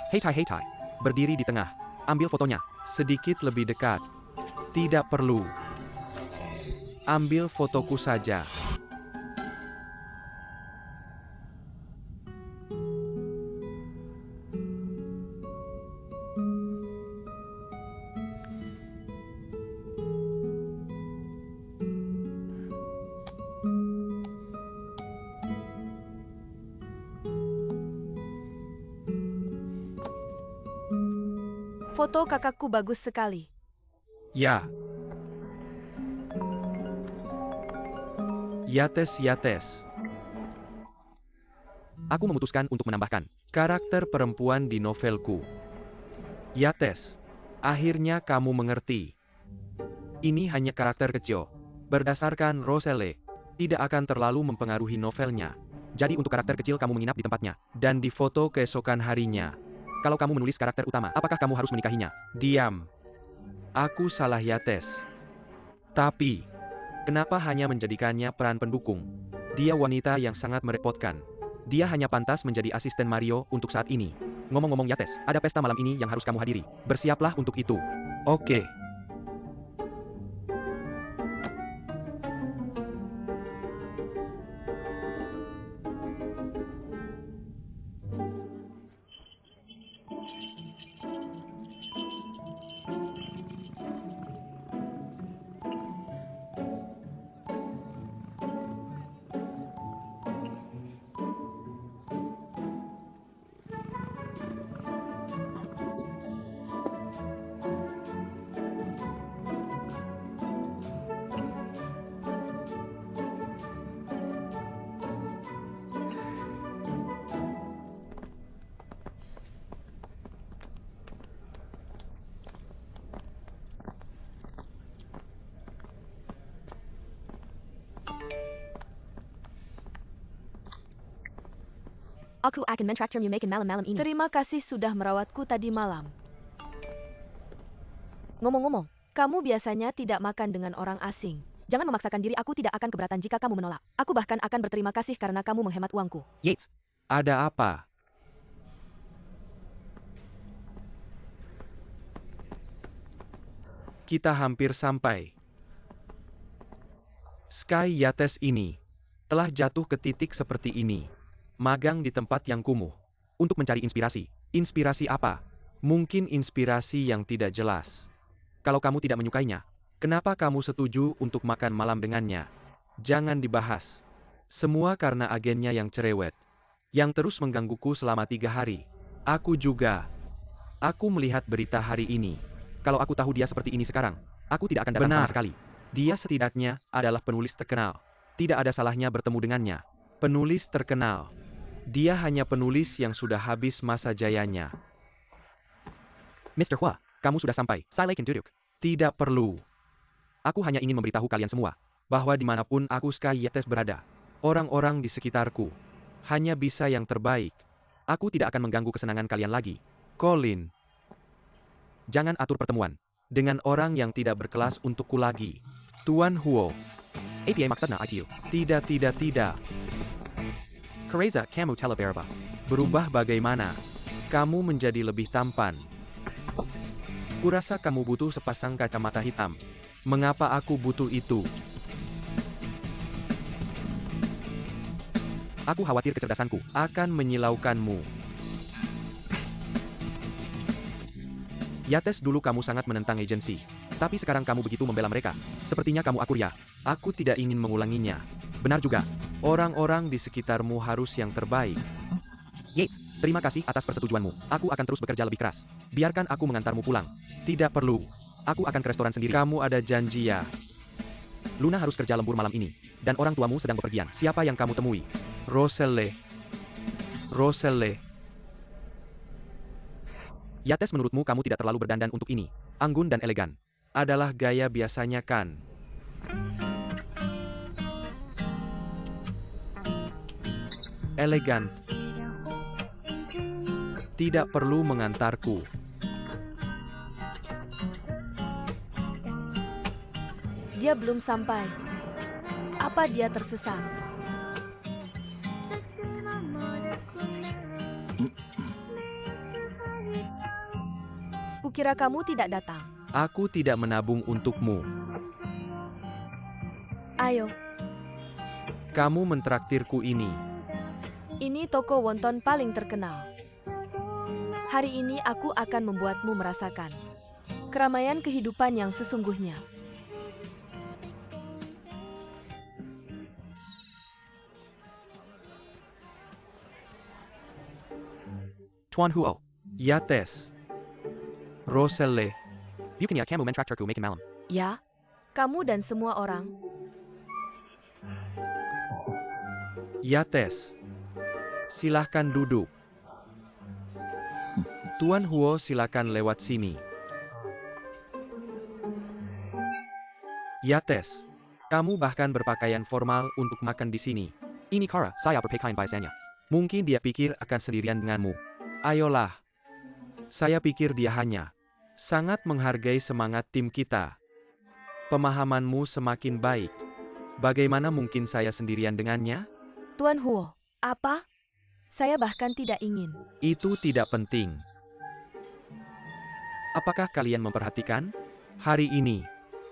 Hey Tai. Berdiri di tengah. Ambil fotonya. Sedikit lebih dekat. Tidak perlu. Ambil fotoku saja. Foto kakakku bagus sekali. Ya. Yates. Aku memutuskan untuk menambahkan karakter perempuan di novelku. Yates, akhirnya kamu mengerti. Ini hanya karakter kecil. Berdasarkan Roselle, tidak akan terlalu mempengaruhi novelnya. Jadi untuk karakter kecil kamu menginap di tempatnya, dan di foto keesokan harinya. Kalau kamu menulis karakter utama, apakah kamu harus menikahinya? Diam. Aku salah Yates. Tapi, kenapa hanya menjadikannya peran pendukung? Dia wanita yang sangat merepotkan. Dia hanya pantas menjadi asisten Mario untuk saat ini. Ngomong-ngomong Yates, ada pesta malam ini yang harus kamu hadiri. Bersiaplah untuk itu. Oke. Aku akan mentraktirmu makan malam-malam ini. Terima kasih sudah merawatku tadi malam. Ngomong-ngomong, kamu biasanya tidak makan dengan orang asing. Jangan memaksakan diri, aku tidak akan keberatan jika kamu menolak. Aku bahkan akan berterima kasih karena kamu menghemat uangku. Yates, ada apa? Kita hampir sampai. Sky Yates ini telah jatuh ke titik seperti ini. Magang di tempat yang kumuh. Untuk mencari inspirasi. Inspirasi apa? Mungkin inspirasi yang tidak jelas. Kalau kamu tidak menyukainya, kenapa kamu setuju untuk makan malam dengannya? Jangan dibahas. Semua karena agennya yang cerewet. Yang terus menggangguku selama 3 hari. Aku juga. Aku melihat berita hari ini. Kalau aku tahu dia seperti ini sekarang, aku tidak akan datang sama sekali. Dia setidaknya adalah penulis terkenal. Tidak ada salahnya bertemu dengannya. Penulis terkenal. Dia hanya penulis yang sudah habis masa jayanya. Mr. Hua, kamu sudah sampai. Saya Kim duduk. Tidak perlu. Aku hanya ingin memberitahu kalian semua, bahwa dimanapun aku Sky Yates berada, orang-orang di sekitarku hanya bisa yang terbaik. Aku tidak akan mengganggu kesenangan kalian lagi. Colin. Jangan atur pertemuan dengan orang yang tidak berkelas untukku lagi. Tuan Huo. APA maksudnya ITU. Tidak. Kereza, kamu telah berubah. Berubah bagaimana? Kamu menjadi lebih tampan. Kurasa kamu butuh sepasang kacamata hitam. Mengapa aku butuh itu? Aku khawatir kecerdasanku akan menyilaukanmu. Yates, dulu kamu sangat menentang agensi. Tapi sekarang kamu begitu membela mereka. Sepertinya kamu akur ya. Aku tidak ingin mengulanginya. Benar juga. Orang-orang di sekitarmu harus yang terbaik. Yates, terima kasih atas persetujuanmu. Aku akan terus bekerja lebih keras. Biarkan aku mengantarmu pulang. Tidak perlu. Aku akan ke restoran sendiri. Kamu ada janji ya? Luna harus kerja lembur malam ini. Dan orang tuamu sedang bepergian. Siapa yang kamu temui? Roselle. Yates, menurutmu kamu tidak terlalu berdandan untuk ini? Anggun dan elegan. Adalah gaya biasanya kan? Elegan. Tidak perlu mengantarku. Dia belum sampai. Apa dia tersesat? Kukira kamu tidak datang. Aku tidak menabung untukmu. Ayo, Kamu mentraktirku ini. ini toko wonton paling terkenal. Hari ini aku akan membuatmu merasakan keramaian kehidupan yang sesungguhnya. Tuan Huo. Yates. Roselle. Bukannya kamu mentraktirku makan malam? Ya, kamu dan semua orang. Yates. Silahkan duduk. Tuan Huo, silakan lewat sini. Yates. Kamu bahkan berpakaian formal untuk makan di sini. Ini Kara, saya berpakaian biasanya. Mungkin dia pikir akan sendirian denganmu. Ayolah. Saya pikir dia hanya sangat menghargai semangat tim kita. Pemahamanmu semakin baik. Bagaimana mungkin saya sendirian dengannya? Tuan Huo, apa? Saya bahkan tidak ingin. Itu tidak penting. Apakah kalian memperhatikan? Hari ini,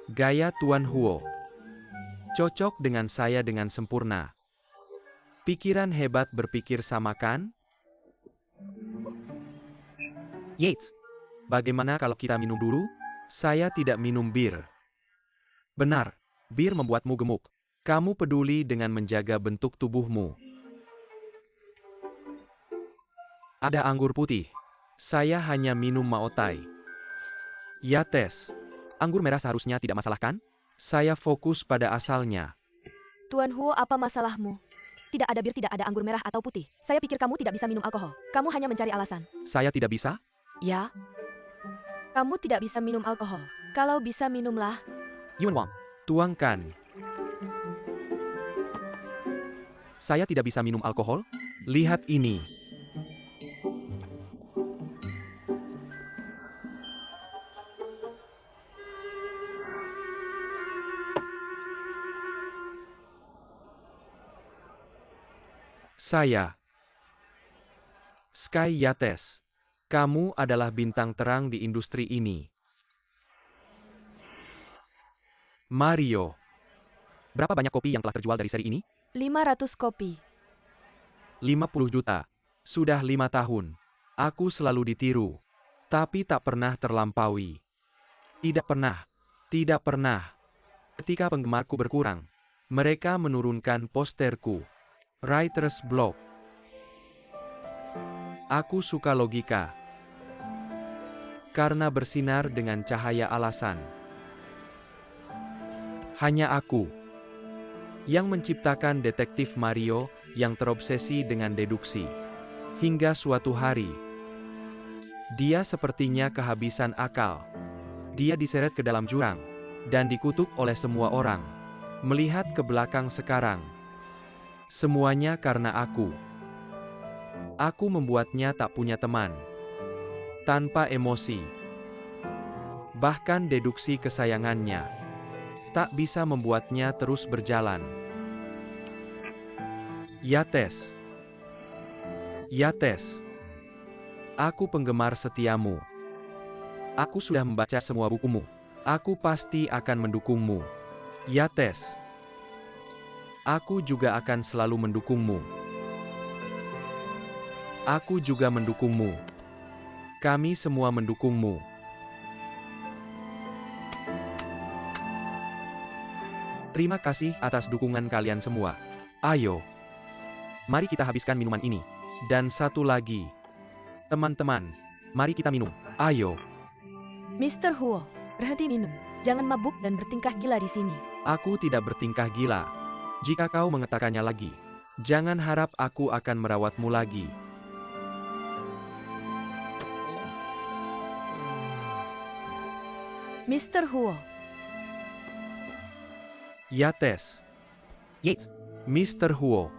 gaya Tuan Huo cocok dengan saya dengan sempurna. Pikiran hebat berpikir sama kan? Yates, bagaimana kalau kita minum dulu? Saya tidak minum bir. Benar, bir membuatmu gemuk. Kamu peduli dengan menjaga bentuk tubuhmu. Ada anggur putih. Saya hanya minum Maotai. Yates, anggur merah seharusnya tidak masalah kan? Saya fokus pada asalnya. Tuan Huo, apa masalahmu? Tidak ada bir, tidak ada anggur merah atau putih. Saya pikir kamu tidak bisa minum alkohol. Kamu hanya mencari alasan. Saya tidak bisa? Ya. Kamu tidak bisa minum alkohol. Kalau bisa minumlah. Yuan Wang, tuangkan. Saya tidak bisa minum alkohol? Lihat ini. Saya, Sky Yates. Kamu adalah bintang terang di industri ini. Mario. Berapa banyak kopi yang telah terjual dari seri ini? 500 kopi. 50 juta. Sudah 5 tahun. Aku selalu ditiru. Tapi tak pernah terlampaui. Tidak pernah. Tidak pernah. Ketika penggemarku berkurang, mereka menurunkan posterku. Writer's block. Aku suka logika. Karena bersinar dengan cahaya alasan. Hanya aku yang menciptakan detektif Mario yang terobsesi dengan deduksi. Hingga suatu hari, dia sepertinya kehabisan akal. Dia diseret ke dalam jurang dan dikutuk oleh semua orang. Melihat ke belakang sekarang, semuanya karena aku. Aku membuatnya tak punya teman. Tanpa emosi. Bahkan deduksi kesayangannya tak bisa membuatnya terus berjalan. Yates. Yates. Aku penggemar setiamu. Aku sudah membaca semua bukumu. Aku pasti akan mendukungmu. Yates. Aku juga akan selalu mendukungmu. Aku juga mendukungmu. Kami semua mendukungmu. Terima kasih atas dukungan kalian semua. Ayo, mari kita habiskan minuman ini. Dan satu lagi. Teman-teman, mari kita minum. Ayo. Mr. Huo, berhenti minum. Jangan mabuk dan bertingkah gila di sini. Aku tidak bertingkah gila. Jika kau mengatakannya lagi, jangan harap aku akan merawatmu lagi. Mr. Huo, Yates. Yates. Mr. Huo.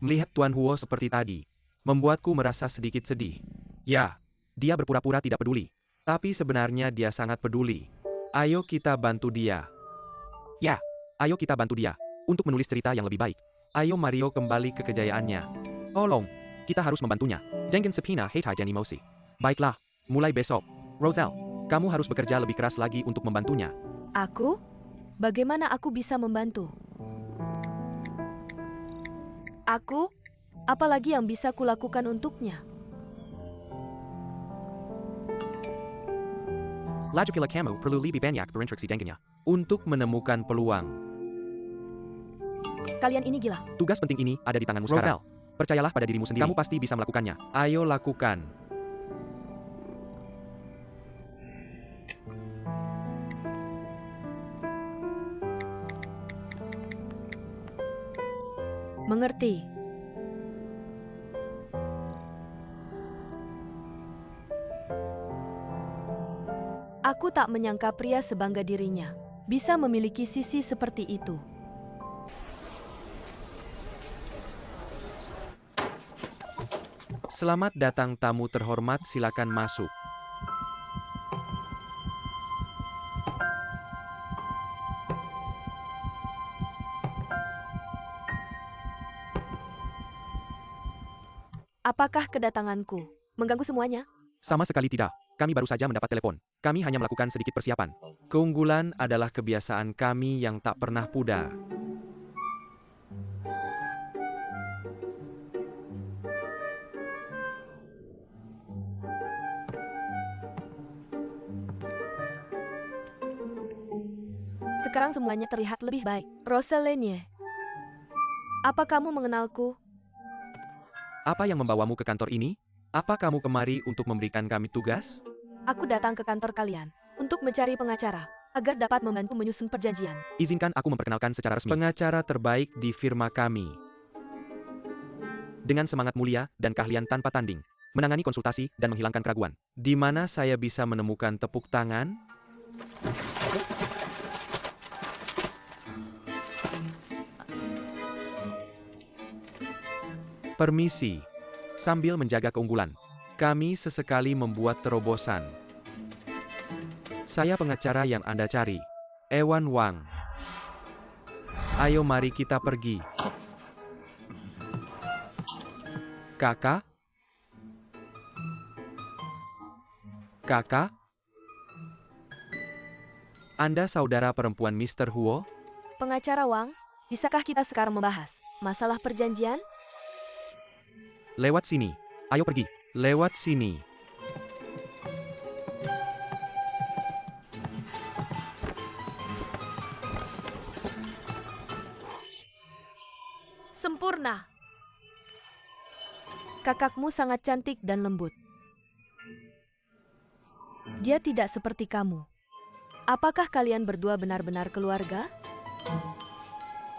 Melihat Tuan Huo seperti tadi, membuatku merasa sedikit sedih. Ya, dia berpura-pura tidak peduli. Tapi sebenarnya dia sangat peduli. Ayo kita bantu dia. Ya, ayo kita bantu dia. Untuk menulis cerita yang lebih baik. Ayo Mario kembali ke kejayaannya. Tolong, kita harus membantunya. Jangan sepina heitai dan emosi. Baiklah, mulai besok. Roselle, kamu harus bekerja lebih keras lagi untuk membantunya. aku? Bagaimana aku bisa membantu? Aku? Apalagi yang bisa kulakukan untuknya? Lajukila kamu perlu lebih banyak berinstruksi dengannya. Untuk menemukan peluang. Kalian ini gila. Tugas penting ini ada di tanganmu sekarang. Roselle, Percayalah pada dirimu sendiri. kamu pasti bisa melakukannya. Ayo lakukan. Mengerti. Aku tak menyangka pria sebangga dirinya bisa memiliki sisi seperti itu. Selamat datang tamu terhormat, silakan masuk. Apakah kedatanganku mengganggu semuanya? Sama sekali tidak. Kami baru saja mendapat telepon. Kami hanya melakukan sedikit persiapan. Keunggulan adalah kebiasaan kami yang tak pernah pudar. Sekarang semuanya terlihat lebih baik. Roselenie, apa kamu mengenalku? Apa yang membawamu ke kantor ini? Apa kamu kemari untuk memberikan kami tugas? Aku datang ke kantor kalian untuk mencari pengacara agar dapat membantu menyusun perjanjian. Izinkan aku memperkenalkan secara resmi. Pengacara terbaik di firma kami. Dengan semangat mulia dan keahlian tanpa tanding. Menangani konsultasi dan menghilangkan keraguan. Di mana saya bisa menemukan tepuk tangan? Permisi. Sambil menjaga keunggulan, kami sesekali membuat terobosan. Saya pengacara yang Anda cari, Ewan Wang. Ayo mari kita pergi. Kakak? Kakak? Anda saudara perempuan Mr. Huo? Pengacara Wang, bisakah kita sekarang membahas masalah perjanjian? Lewat sini. Ayo pergi. Lewat sini. Sempurna. Kakakmu sangat cantik dan lembut. Dia tidak seperti kamu. Apakah kalian berdua benar-benar keluarga?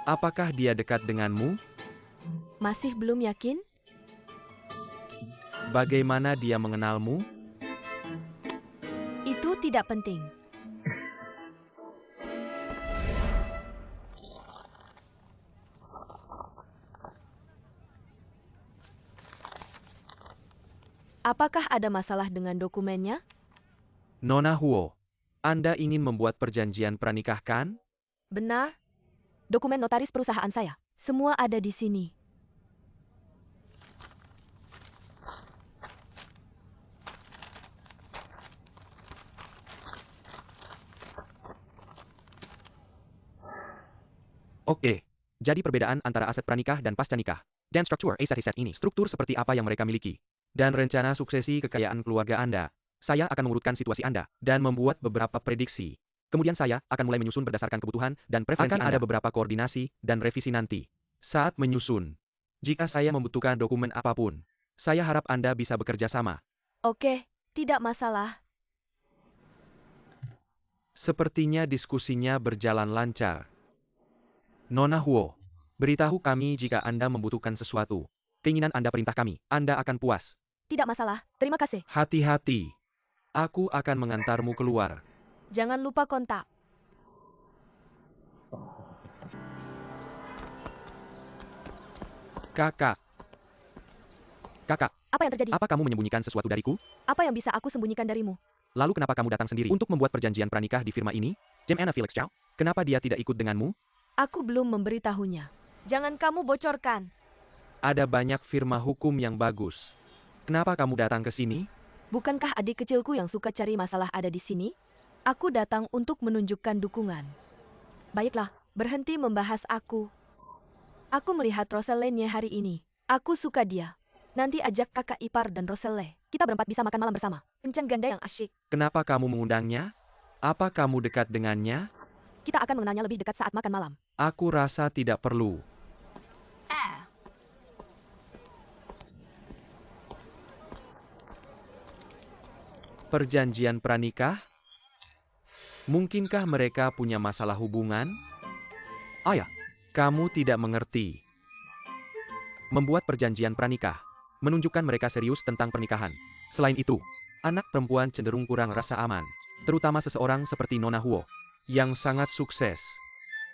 Apakah dia dekat denganmu? Masih belum yakin? Bagaimana dia mengenalmu? Itu tidak penting. Apakah ada masalah dengan dokumennya? Nona Huo, Anda ingin membuat perjanjian pranikah kan? Benar. Dokumen notaris perusahaan saya. Semua ada di sini. Oke. Jadi perbedaan antara aset pranikah dan pasca nikah. Dan struktur aset ini. Struktur seperti apa yang mereka miliki. Dan rencana suksesi kekayaan keluarga Anda. Saya akan mengurutkan situasi Anda. Dan membuat beberapa prediksi. Kemudian saya akan mulai menyusun berdasarkan kebutuhan dan preferensi Anda. Akan ada beberapa koordinasi dan revisi nanti. Saat menyusun. Jika saya membutuhkan dokumen apapun, saya harap Anda bisa bekerja sama. Oke, tidak masalah. Sepertinya diskusinya berjalan lancar. Nona Huo, beritahu kami jika Anda membutuhkan sesuatu. Keinginan Anda perintah kami, Anda akan puas. Tidak masalah. Terima kasih. Hati-hati. Aku akan mengantarmu keluar. Jangan lupa kontak. Kakak. Kakak, Apa yang terjadi? apa kamu menyembunyikan sesuatu dariku? Apa yang bisa aku sembunyikan darimu? Lalu kenapa kamu datang sendiri untuk membuat perjanjian pranikah di firma ini? Jem Anna Felix Chow? Kenapa dia tidak ikut denganmu? Aku belum memberitahunya. Jangan kamu bocorkan. Ada banyak firma hukum yang bagus. Kenapa kamu datang ke sini? Bukankah adik kecilku yang suka cari masalah ada di sini? Aku datang untuk menunjukkan dukungan. Baiklah, berhenti membahas aku. Aku melihat Roselle-nya hari ini. Aku suka dia. Nanti ajak kakak ipar dan Roselle. Kita berempat bisa makan malam bersama. Kencan ganda yang asyik. Kenapa kamu mengundangnya? Apa kamu dekat dengannya? Kita akan mengenalnya lebih dekat saat makan malam. Aku rasa tidak perlu. Perjanjian pranikah? Mungkinkah mereka punya masalah hubungan? Ayah, kamu tidak mengerti. Membuat perjanjian pranikah menunjukkan mereka serius tentang pernikahan. Selain itu, anak perempuan cenderung kurang rasa aman, terutama seseorang seperti Nona Huo yang sangat sukses.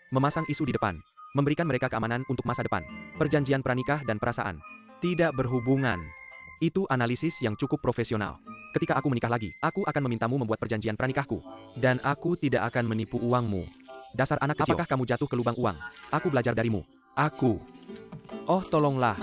Memasang isu di depan, memberikan mereka keamanan untuk masa depan. Perjanjian pranikah dan perasaan tidak berhubungan. Itu analisis yang cukup profesional. Ketika aku menikah lagi, aku akan memintamu membuat perjanjian pranikahku. Dan aku tidak akan menipu uangmu. Dasar anak kecil. Apakah kamu jatuh ke lubang uang? Aku belajar darimu. Aku. Oh, tolonglah.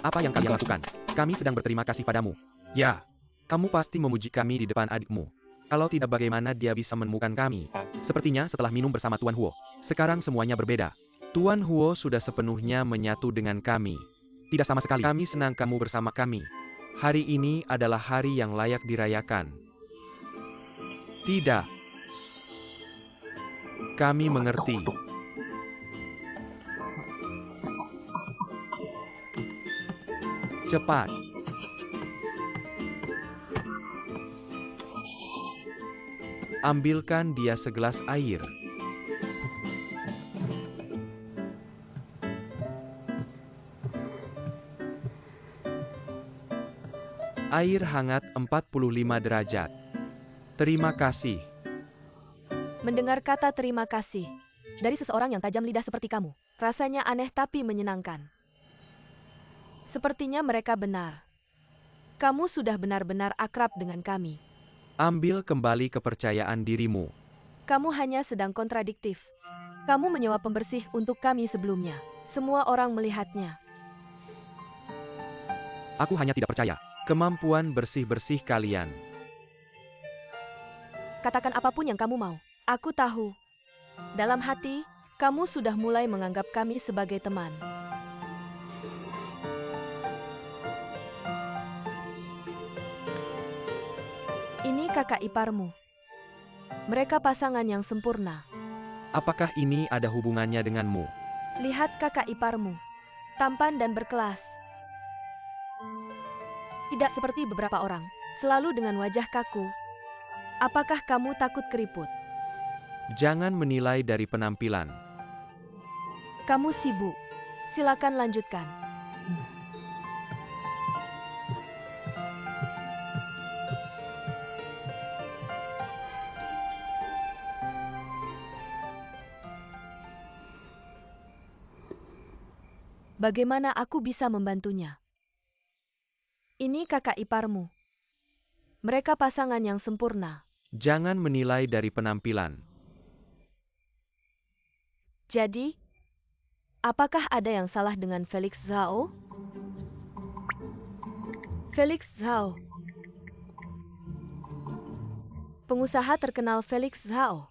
Apa yang kalian lakukan? Kami sedang berterima kasih padamu. Ya, kamu pasti memuji kami di depan adikmu. Kalau tidak, bagaimana dia bisa menemukan kami? Sepertinya setelah minum bersama Tuan Huo, sekarang semuanya berbeda. Tuan Huo sudah sepenuhnya menyatu dengan kami. Tidak sama sekali. Kami senang kamu bersama kami. Hari ini adalah hari yang layak dirayakan. Tidak. Kami mengerti. Cepat. Ambilkan dia segelas air. Air hangat 45 derajat. Terima kasih. Mendengar kata terima kasih, dari seseorang yang tajam lidah seperti kamu. Rasanya aneh tapi menyenangkan. Sepertinya mereka benar. Kamu sudah benar-benar akrab dengan kami. Ambil kembali kepercayaan dirimu. Kamu hanya sedang kontradiktif. Kamu menyewa pembersih untuk kami sebelumnya. Semua orang melihatnya. Aku hanya tidak percaya. Kemampuan bersih-bersih kalian. Katakan apapun yang kamu mau. Aku tahu. Dalam hati, kamu sudah mulai menganggap kami sebagai teman. Ini kakak iparmu. Mereka pasangan yang sempurna. Apakah ini ada hubungannya denganmu? Lihat kakak iparmu. Tampan dan berkelas. Tidak seperti beberapa orang, selalu dengan wajah kaku. Apakah kamu takut keriput? Jangan menilai dari penampilan. Kamu sibuk. Silakan lanjutkan. Bagaimana aku bisa membantunya? Ini kakak iparmu. Mereka pasangan yang sempurna. Jangan menilai dari penampilan. Jadi, apakah ada yang salah dengan Felix Zhao? Felix Zhao. Pengusaha terkenal Felix Zhao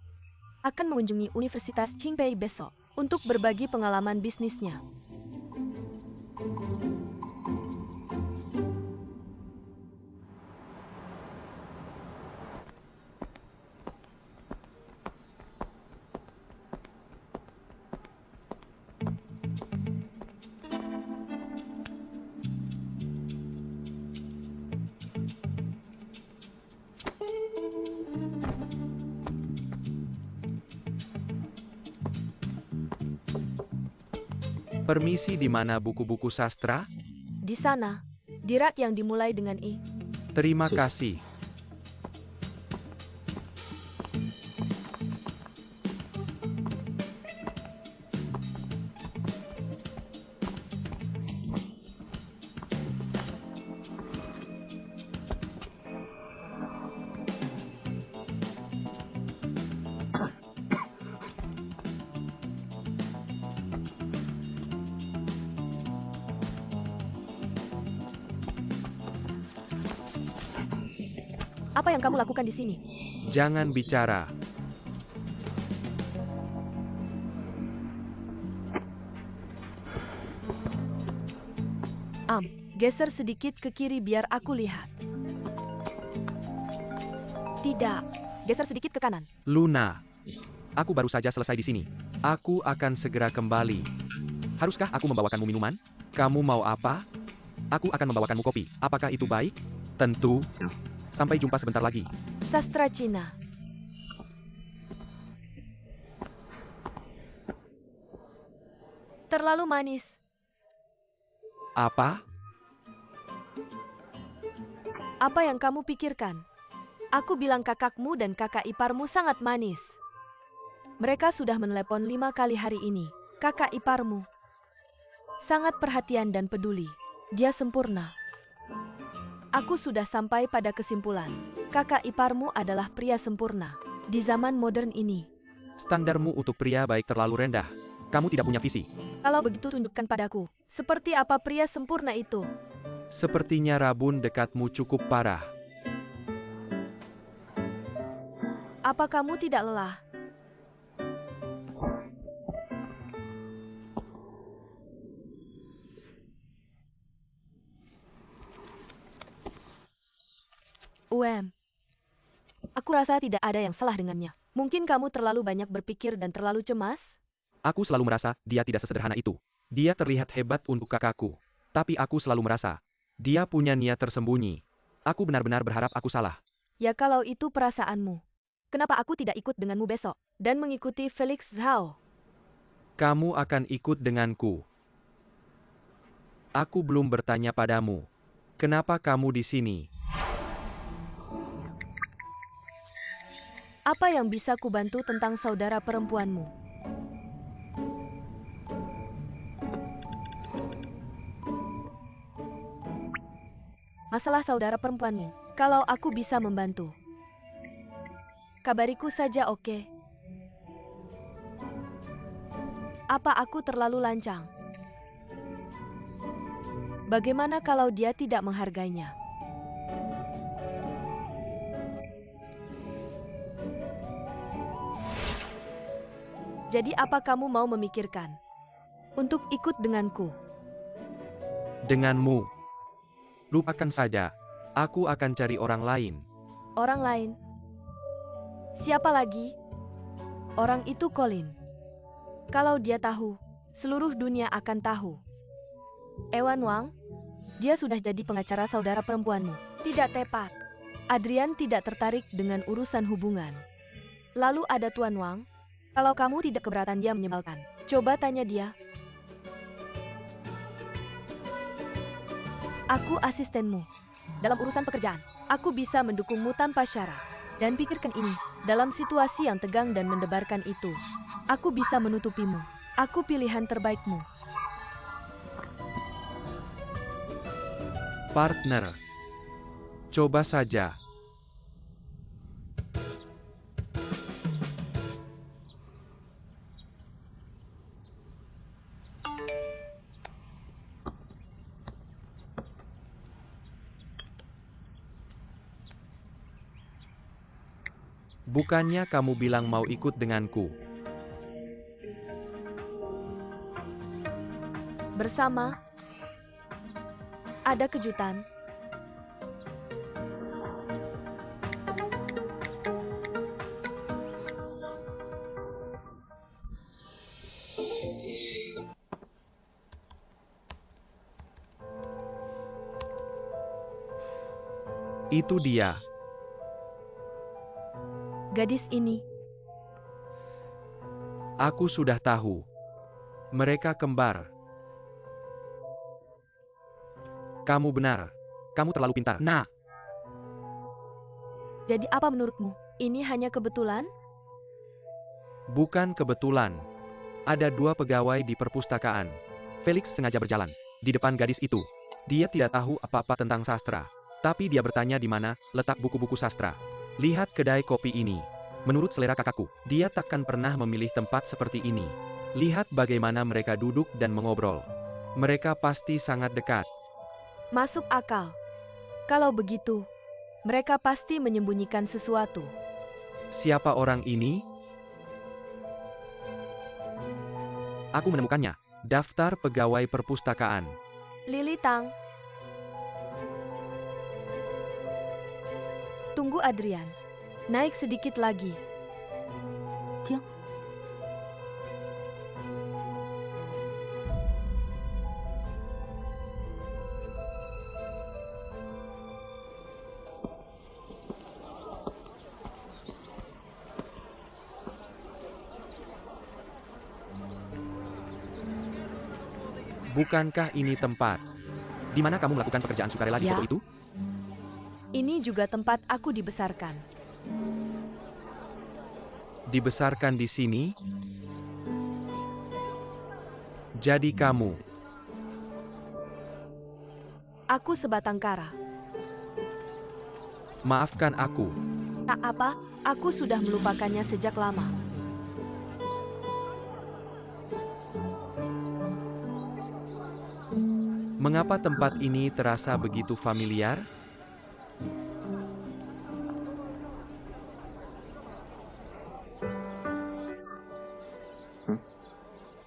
akan mengunjungi Universitas Qingpei besok untuk berbagi pengalaman bisnisnya. Permisi, di mana buku-buku sastra? Di sana, di rak yang dimulai dengan I. Terima kasih. Apa yang kamu lakukan di sini? Jangan bicara. Geser sedikit ke kiri biar aku lihat. Tidak, geser sedikit ke kanan. Luna, aku baru saja selesai di sini. Aku akan segera kembali. Haruskah aku membawakanmu minuman? Kamu mau apa? Aku akan membawakanmu kopi. Apakah itu baik? Tentu. Sampai jumpa sebentar lagi. Sastra Cina. Terlalu manis. Apa? Apa yang kamu pikirkan? Aku bilang kakakmu dan kakak iparmu sangat manis. Mereka sudah menelepon 5 kali hari ini. Kakak iparmu sangat perhatian dan peduli. Dia sempurna. Aku sudah sampai pada kesimpulan. Kakak iparmu adalah pria sempurna. Di zaman modern ini. Standarmu untuk pria baik terlalu rendah. Kamu tidak punya visi. Kalau begitu tunjukkan padaku. Seperti apa pria sempurna itu? Sepertinya rabun dekatmu cukup parah. Apa kamu tidak lelah? Aku rasa tidak ada yang salah dengannya. Mungkin kamu terlalu banyak berpikir dan terlalu cemas? Aku selalu merasa dia tidak sesederhana itu. Dia terlihat hebat untuk kakakku. Tapi aku selalu merasa dia punya niat tersembunyi. Aku benar-benar berharap aku salah. Ya kalau itu perasaanmu. Kenapa aku tidak ikut denganmu besok dan mengikuti Felix Zhao? Kamu akan ikut denganku. Aku belum bertanya padamu. Kenapa kamu di sini? Apa yang bisa kubantu tentang saudara perempuanmu? masalah saudara perempuanmu. Kalau aku bisa membantu, kabariku saja, oke? Apa aku terlalu lancang? Bagaimana kalau dia tidak menghargainya? Jadi apa kamu mau memikirkan untuk ikut denganku? Denganmu. Lupakan saja. Aku akan cari orang lain. Orang lain? Siapa lagi? Orang itu Colin. Kalau dia tahu, seluruh dunia akan tahu. Ewan Wang, dia sudah jadi pengacara saudara perempuanmu. Tidak tepat. Adrian tidak tertarik dengan urusan hubungan. Lalu ada Tuan Wang. Kalau kamu tidak keberatan dia menyebalkan, coba tanya dia. Aku asistenmu. Dalam urusan pekerjaan, aku bisa mendukungmu tanpa syarat. Dan pikirkan ini, dalam situasi yang tegang dan mendebarkan itu, aku bisa menutupimu. Aku pilihan terbaikmu. Partner. Coba saja. Bukannya kamu bilang mau ikut denganku? Bersama, ada kejutan. Itu dia. Gadis ini, Aku sudah tahu. Mereka kembar. Kamu benar. Kamu terlalu pintar. Nah, jadi apa menurutmu? Ini hanya kebetulan? bukan kebetulan. Ada dua pegawai di perpustakaan. Felix sengaja berjalan di depan gadis itu. Dia tidak tahu apa-apa tentang sastra. Tapi dia bertanya di mana letak buku-buku sastra. Lihat kedai kopi ini. Menurut selera kakakku, dia takkan pernah memilih tempat seperti ini. Lihat bagaimana mereka duduk dan mengobrol. Mereka pasti sangat dekat. Masuk akal. Kalau begitu, mereka pasti menyembunyikan sesuatu. Siapa orang ini? Aku menemukannya. Daftar pegawai perpustakaan. Lili Tang. Tunggu Adrian. Naik sedikit lagi. Bukankah ini tempat di mana kamu melakukan pekerjaan sukarela di Ya. foto itu? Ini juga tempat aku dibesarkan. Dibesarkan di sini? Jadi kamu, Aku sebatang kara. maafkan aku. Tak apa, aku sudah melupakannya sejak lama. Mengapa tempat ini terasa begitu familiar?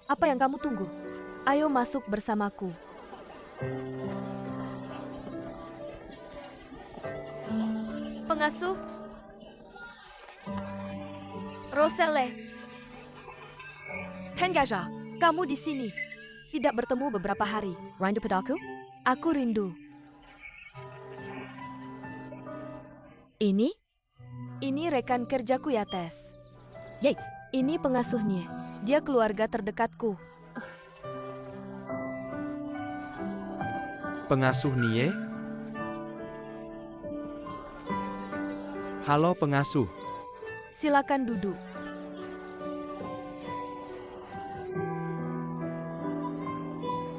Apa yang kamu tunggu? Ayo masuk bersamaku. Pengasuh? Roselle. Hengaja, kamu di sini. Tidak bertemu beberapa hari. Rindu padaku? Aku rindu. Ini? Ini rekan kerjaku ya, Tess. Yates, ini pengasuhnya. Dia keluarga terdekatku. Pengasuh Nie? Halo pengasuh. Silakan duduk.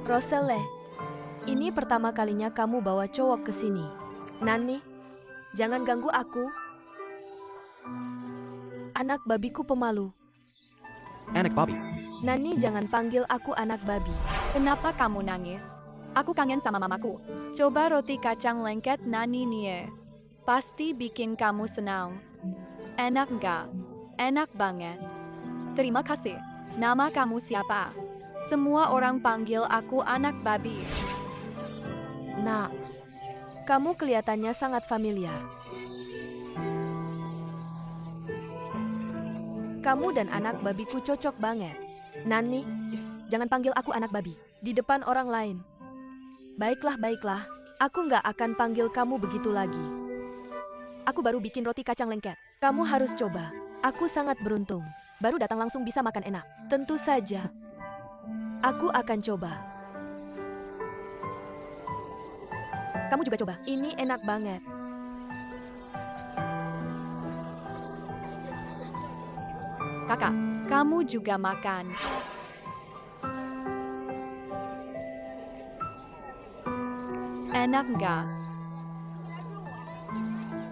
Roselle, Ini pertama kalinya kamu bawa cowok ke sini. Nani, jangan ganggu aku. Anak babiku pemalu. Anak Bobby. Nani, jangan panggil aku anak babi. Kenapa kamu nangis? Aku kangen sama mamaku. Coba roti kacang lengket Nani Nie. Pasti bikin kamu senang. Enak nggak? Enak banget. Terima kasih. Nama kamu siapa? Semua orang panggil aku anak babi. Nak, kamu kelihatannya sangat familiar. Kamu dan anak babiku cocok banget. Nani, jangan panggil aku anak babi di depan orang lain. Baiklah, baiklah. Aku nggak akan panggil kamu begitu lagi. Aku baru bikin roti kacang lengket. Kamu harus coba. Aku sangat beruntung. Baru datang langsung bisa makan enak. Tentu saja. Aku akan coba. Kamu juga coba. Ini enak banget. Kakak, kamu juga makan. Enak nggak?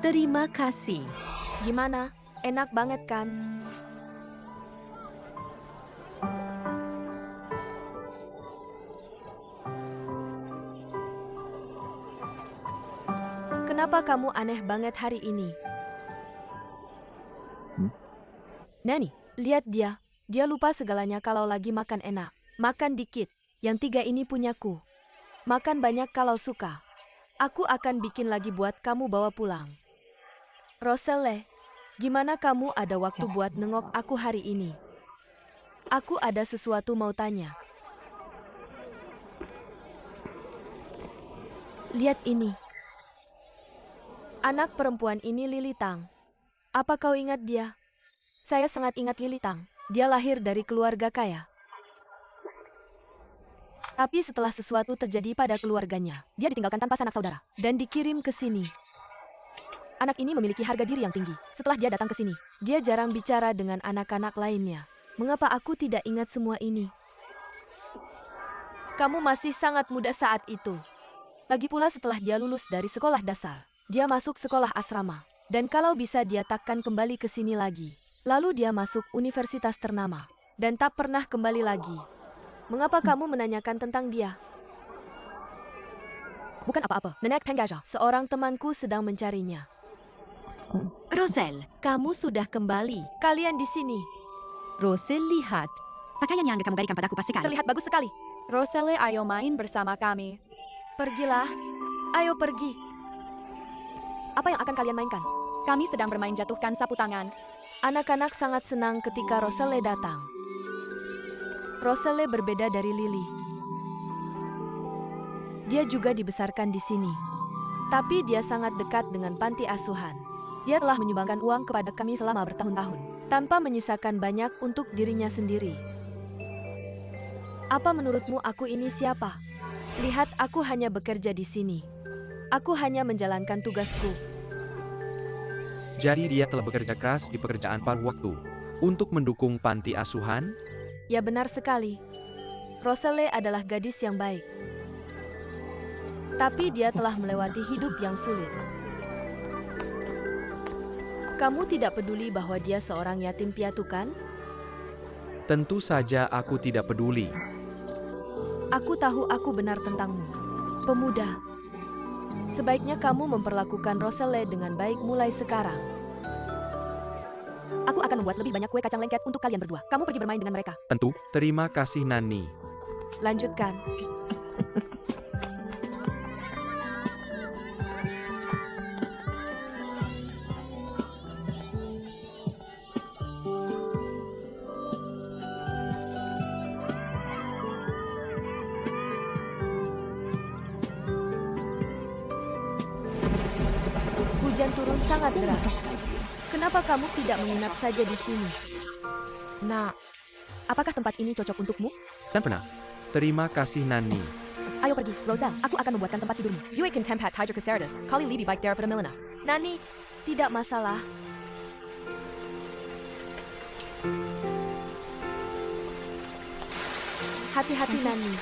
Terima kasih. Gimana? Enak banget kan? Kenapa kamu aneh banget hari ini? Nani, lihat dia. Dia lupa segalanya kalau lagi makan enak. Makan dikit. Yang 3 ini punyaku. Makan banyak kalau suka. Aku akan bikin lagi buat kamu bawa pulang. Roselle, gimana kamu ada waktu buat nengok aku hari ini? Aku ada sesuatu mau tanya. Lihat ini. Anak perempuan ini Lily Tang. Apa kau ingat dia? Saya sangat ingat Lily Tang. Dia lahir dari keluarga kaya. Tapi setelah sesuatu terjadi pada keluarganya, dia ditinggalkan tanpa sanak saudara dan dikirim ke sini. Anak ini memiliki harga diri yang tinggi. Setelah dia datang ke sini, dia jarang bicara dengan anak-anak lainnya. Mengapa aku tidak ingat semua ini? Kamu masih sangat muda saat itu. Lagi pula setelah dia lulus dari sekolah dasar, dia masuk sekolah asrama. Dan kalau bisa dia takkan kembali ke sini lagi. Lalu dia masuk universitas ternama. Dan tak pernah kembali lagi. Mengapa kamu menanyakan tentang dia? Bukan apa-apa, Nenek Penggaja. Seorang temanku sedang mencarinya. Roselle, kamu sudah kembali. Kalian di sini. Roselle, lihat. Pakaian yang kamu berikan padaku pas sekali. Terlihat bagus sekali. Roselle, ayo main bersama kami. Pergilah. Ayo pergi. Apa yang akan kalian mainkan? Kami sedang bermain jatuhkan sapu tangan. Anak-anak sangat senang ketika Roselle datang. Roselle berbeda dari Lily. Dia juga dibesarkan di sini. Tapi dia sangat dekat dengan panti asuhan. Dia telah menyumbangkan uang kepada kami selama bertahun-tahun, tanpa menyisakan banyak untuk dirinya sendiri. Apa menurutmu aku ini siapa? Lihat, aku hanya bekerja di sini. Aku hanya menjalankan tugasku. Jadi dia telah bekerja keras di pekerjaan paruh waktu untuk mendukung panti asuhan? Ya, benar sekali. Roselle adalah gadis yang baik. Tapi dia telah melewati hidup yang sulit. Kamu tidak peduli bahwa dia seorang yatim piatu, kan? Tentu saja aku tidak peduli. Aku tahu aku benar tentangmu. Pemuda. Sebaiknya kamu memperlakukan Roselle dengan baik mulai sekarang. Aku akan membuat lebih banyak kue kacang lengket untuk kalian berdua. Kamu pergi bermain dengan mereka. Tentu, terima kasih Nani. Lanjutkan. Hujan turun sangat deras. Kenapa kamu tidak menginap saja di sini? Nak, apakah tempat ini cocok untukmu? Sempurna. Terima kasih Nani. Ayo pergi, Roselle. Aku akan membuatkan tempat tidurmu. You can tempat tiger keserdus. Kali lebih baik daripada Milena. Nani, tidak masalah. Hati-hati, Nani.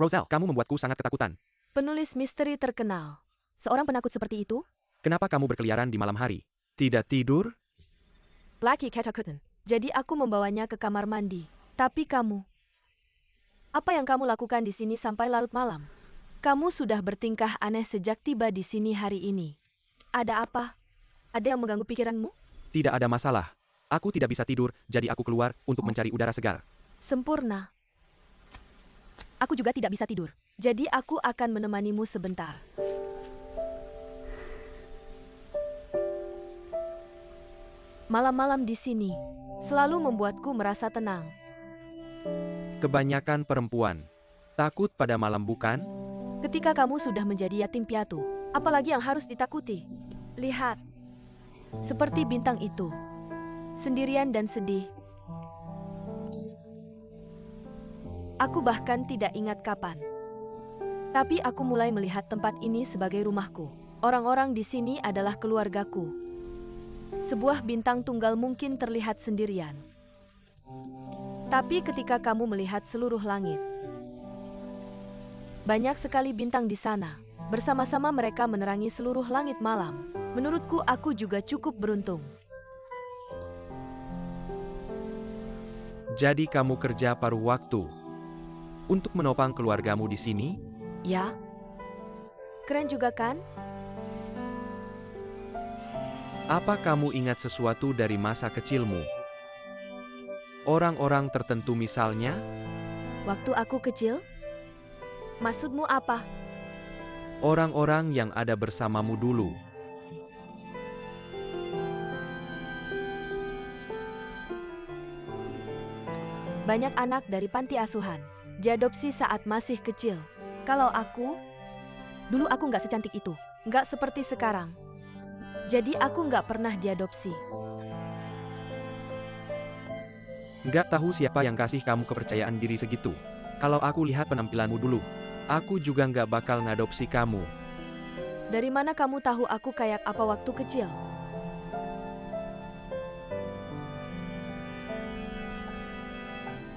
Roselle, kamu membuatku sangat ketakutan. Penulis misteri terkenal. Seorang penakut seperti itu? Kenapa kamu berkeliaran di malam hari? Tidak tidur? Blackie ketakutan. Jadi aku membawanya ke kamar mandi. Tapi kamu... Apa yang kamu lakukan di sini sampai larut malam? Kamu sudah bertingkah aneh sejak tiba di sini hari ini. Ada apa? Ada yang mengganggu pikiranmu? Tidak ada masalah. Aku tidak bisa tidur, jadi aku keluar untuk mencari udara segar. Sempurna. Aku juga tidak bisa tidur. Jadi aku akan menemanimu sebentar. Malam-malam di sini selalu membuatku merasa tenang. Kebanyakan perempuan takut pada malam, bukan? Ketika kamu sudah menjadi yatim piatu, apalagi yang harus ditakuti? Lihat, seperti bintang itu, sendirian dan sedih. Aku bahkan tidak ingat kapan. Tapi aku mulai melihat tempat ini sebagai rumahku. Orang-orang di sini adalah keluargaku. Sebuah bintang tunggal mungkin terlihat sendirian. Tapi ketika kamu melihat seluruh langit, banyak sekali bintang di sana. Bersama-sama mereka menerangi seluruh langit malam. Menurutku aku juga cukup beruntung. Jadi kamu kerja paruh waktu untuk menopang keluargamu di sini? Ya. Keren juga kan? Apa kamu ingat sesuatu dari masa kecilmu? Orang-orang tertentu misalnya? Waktu aku kecil? Maksudmu apa? Orang-orang yang ada bersamamu dulu. Banyak anak dari panti asuhan diadopsi saat masih kecil. Kalau aku, dulu aku nggak secantik itu. Nggak seperti sekarang. Jadi aku nggak pernah diadopsi. Nggak tahu siapa yang kasih kamu kepercayaan diri segitu. Kalau aku lihat penampilanmu dulu, aku juga nggak bakal ngadopsi kamu. Dari mana kamu tahu aku kayak apa waktu kecil?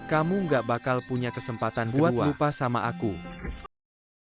Kamu nggak bakal punya kesempatan buat lupa sama aku.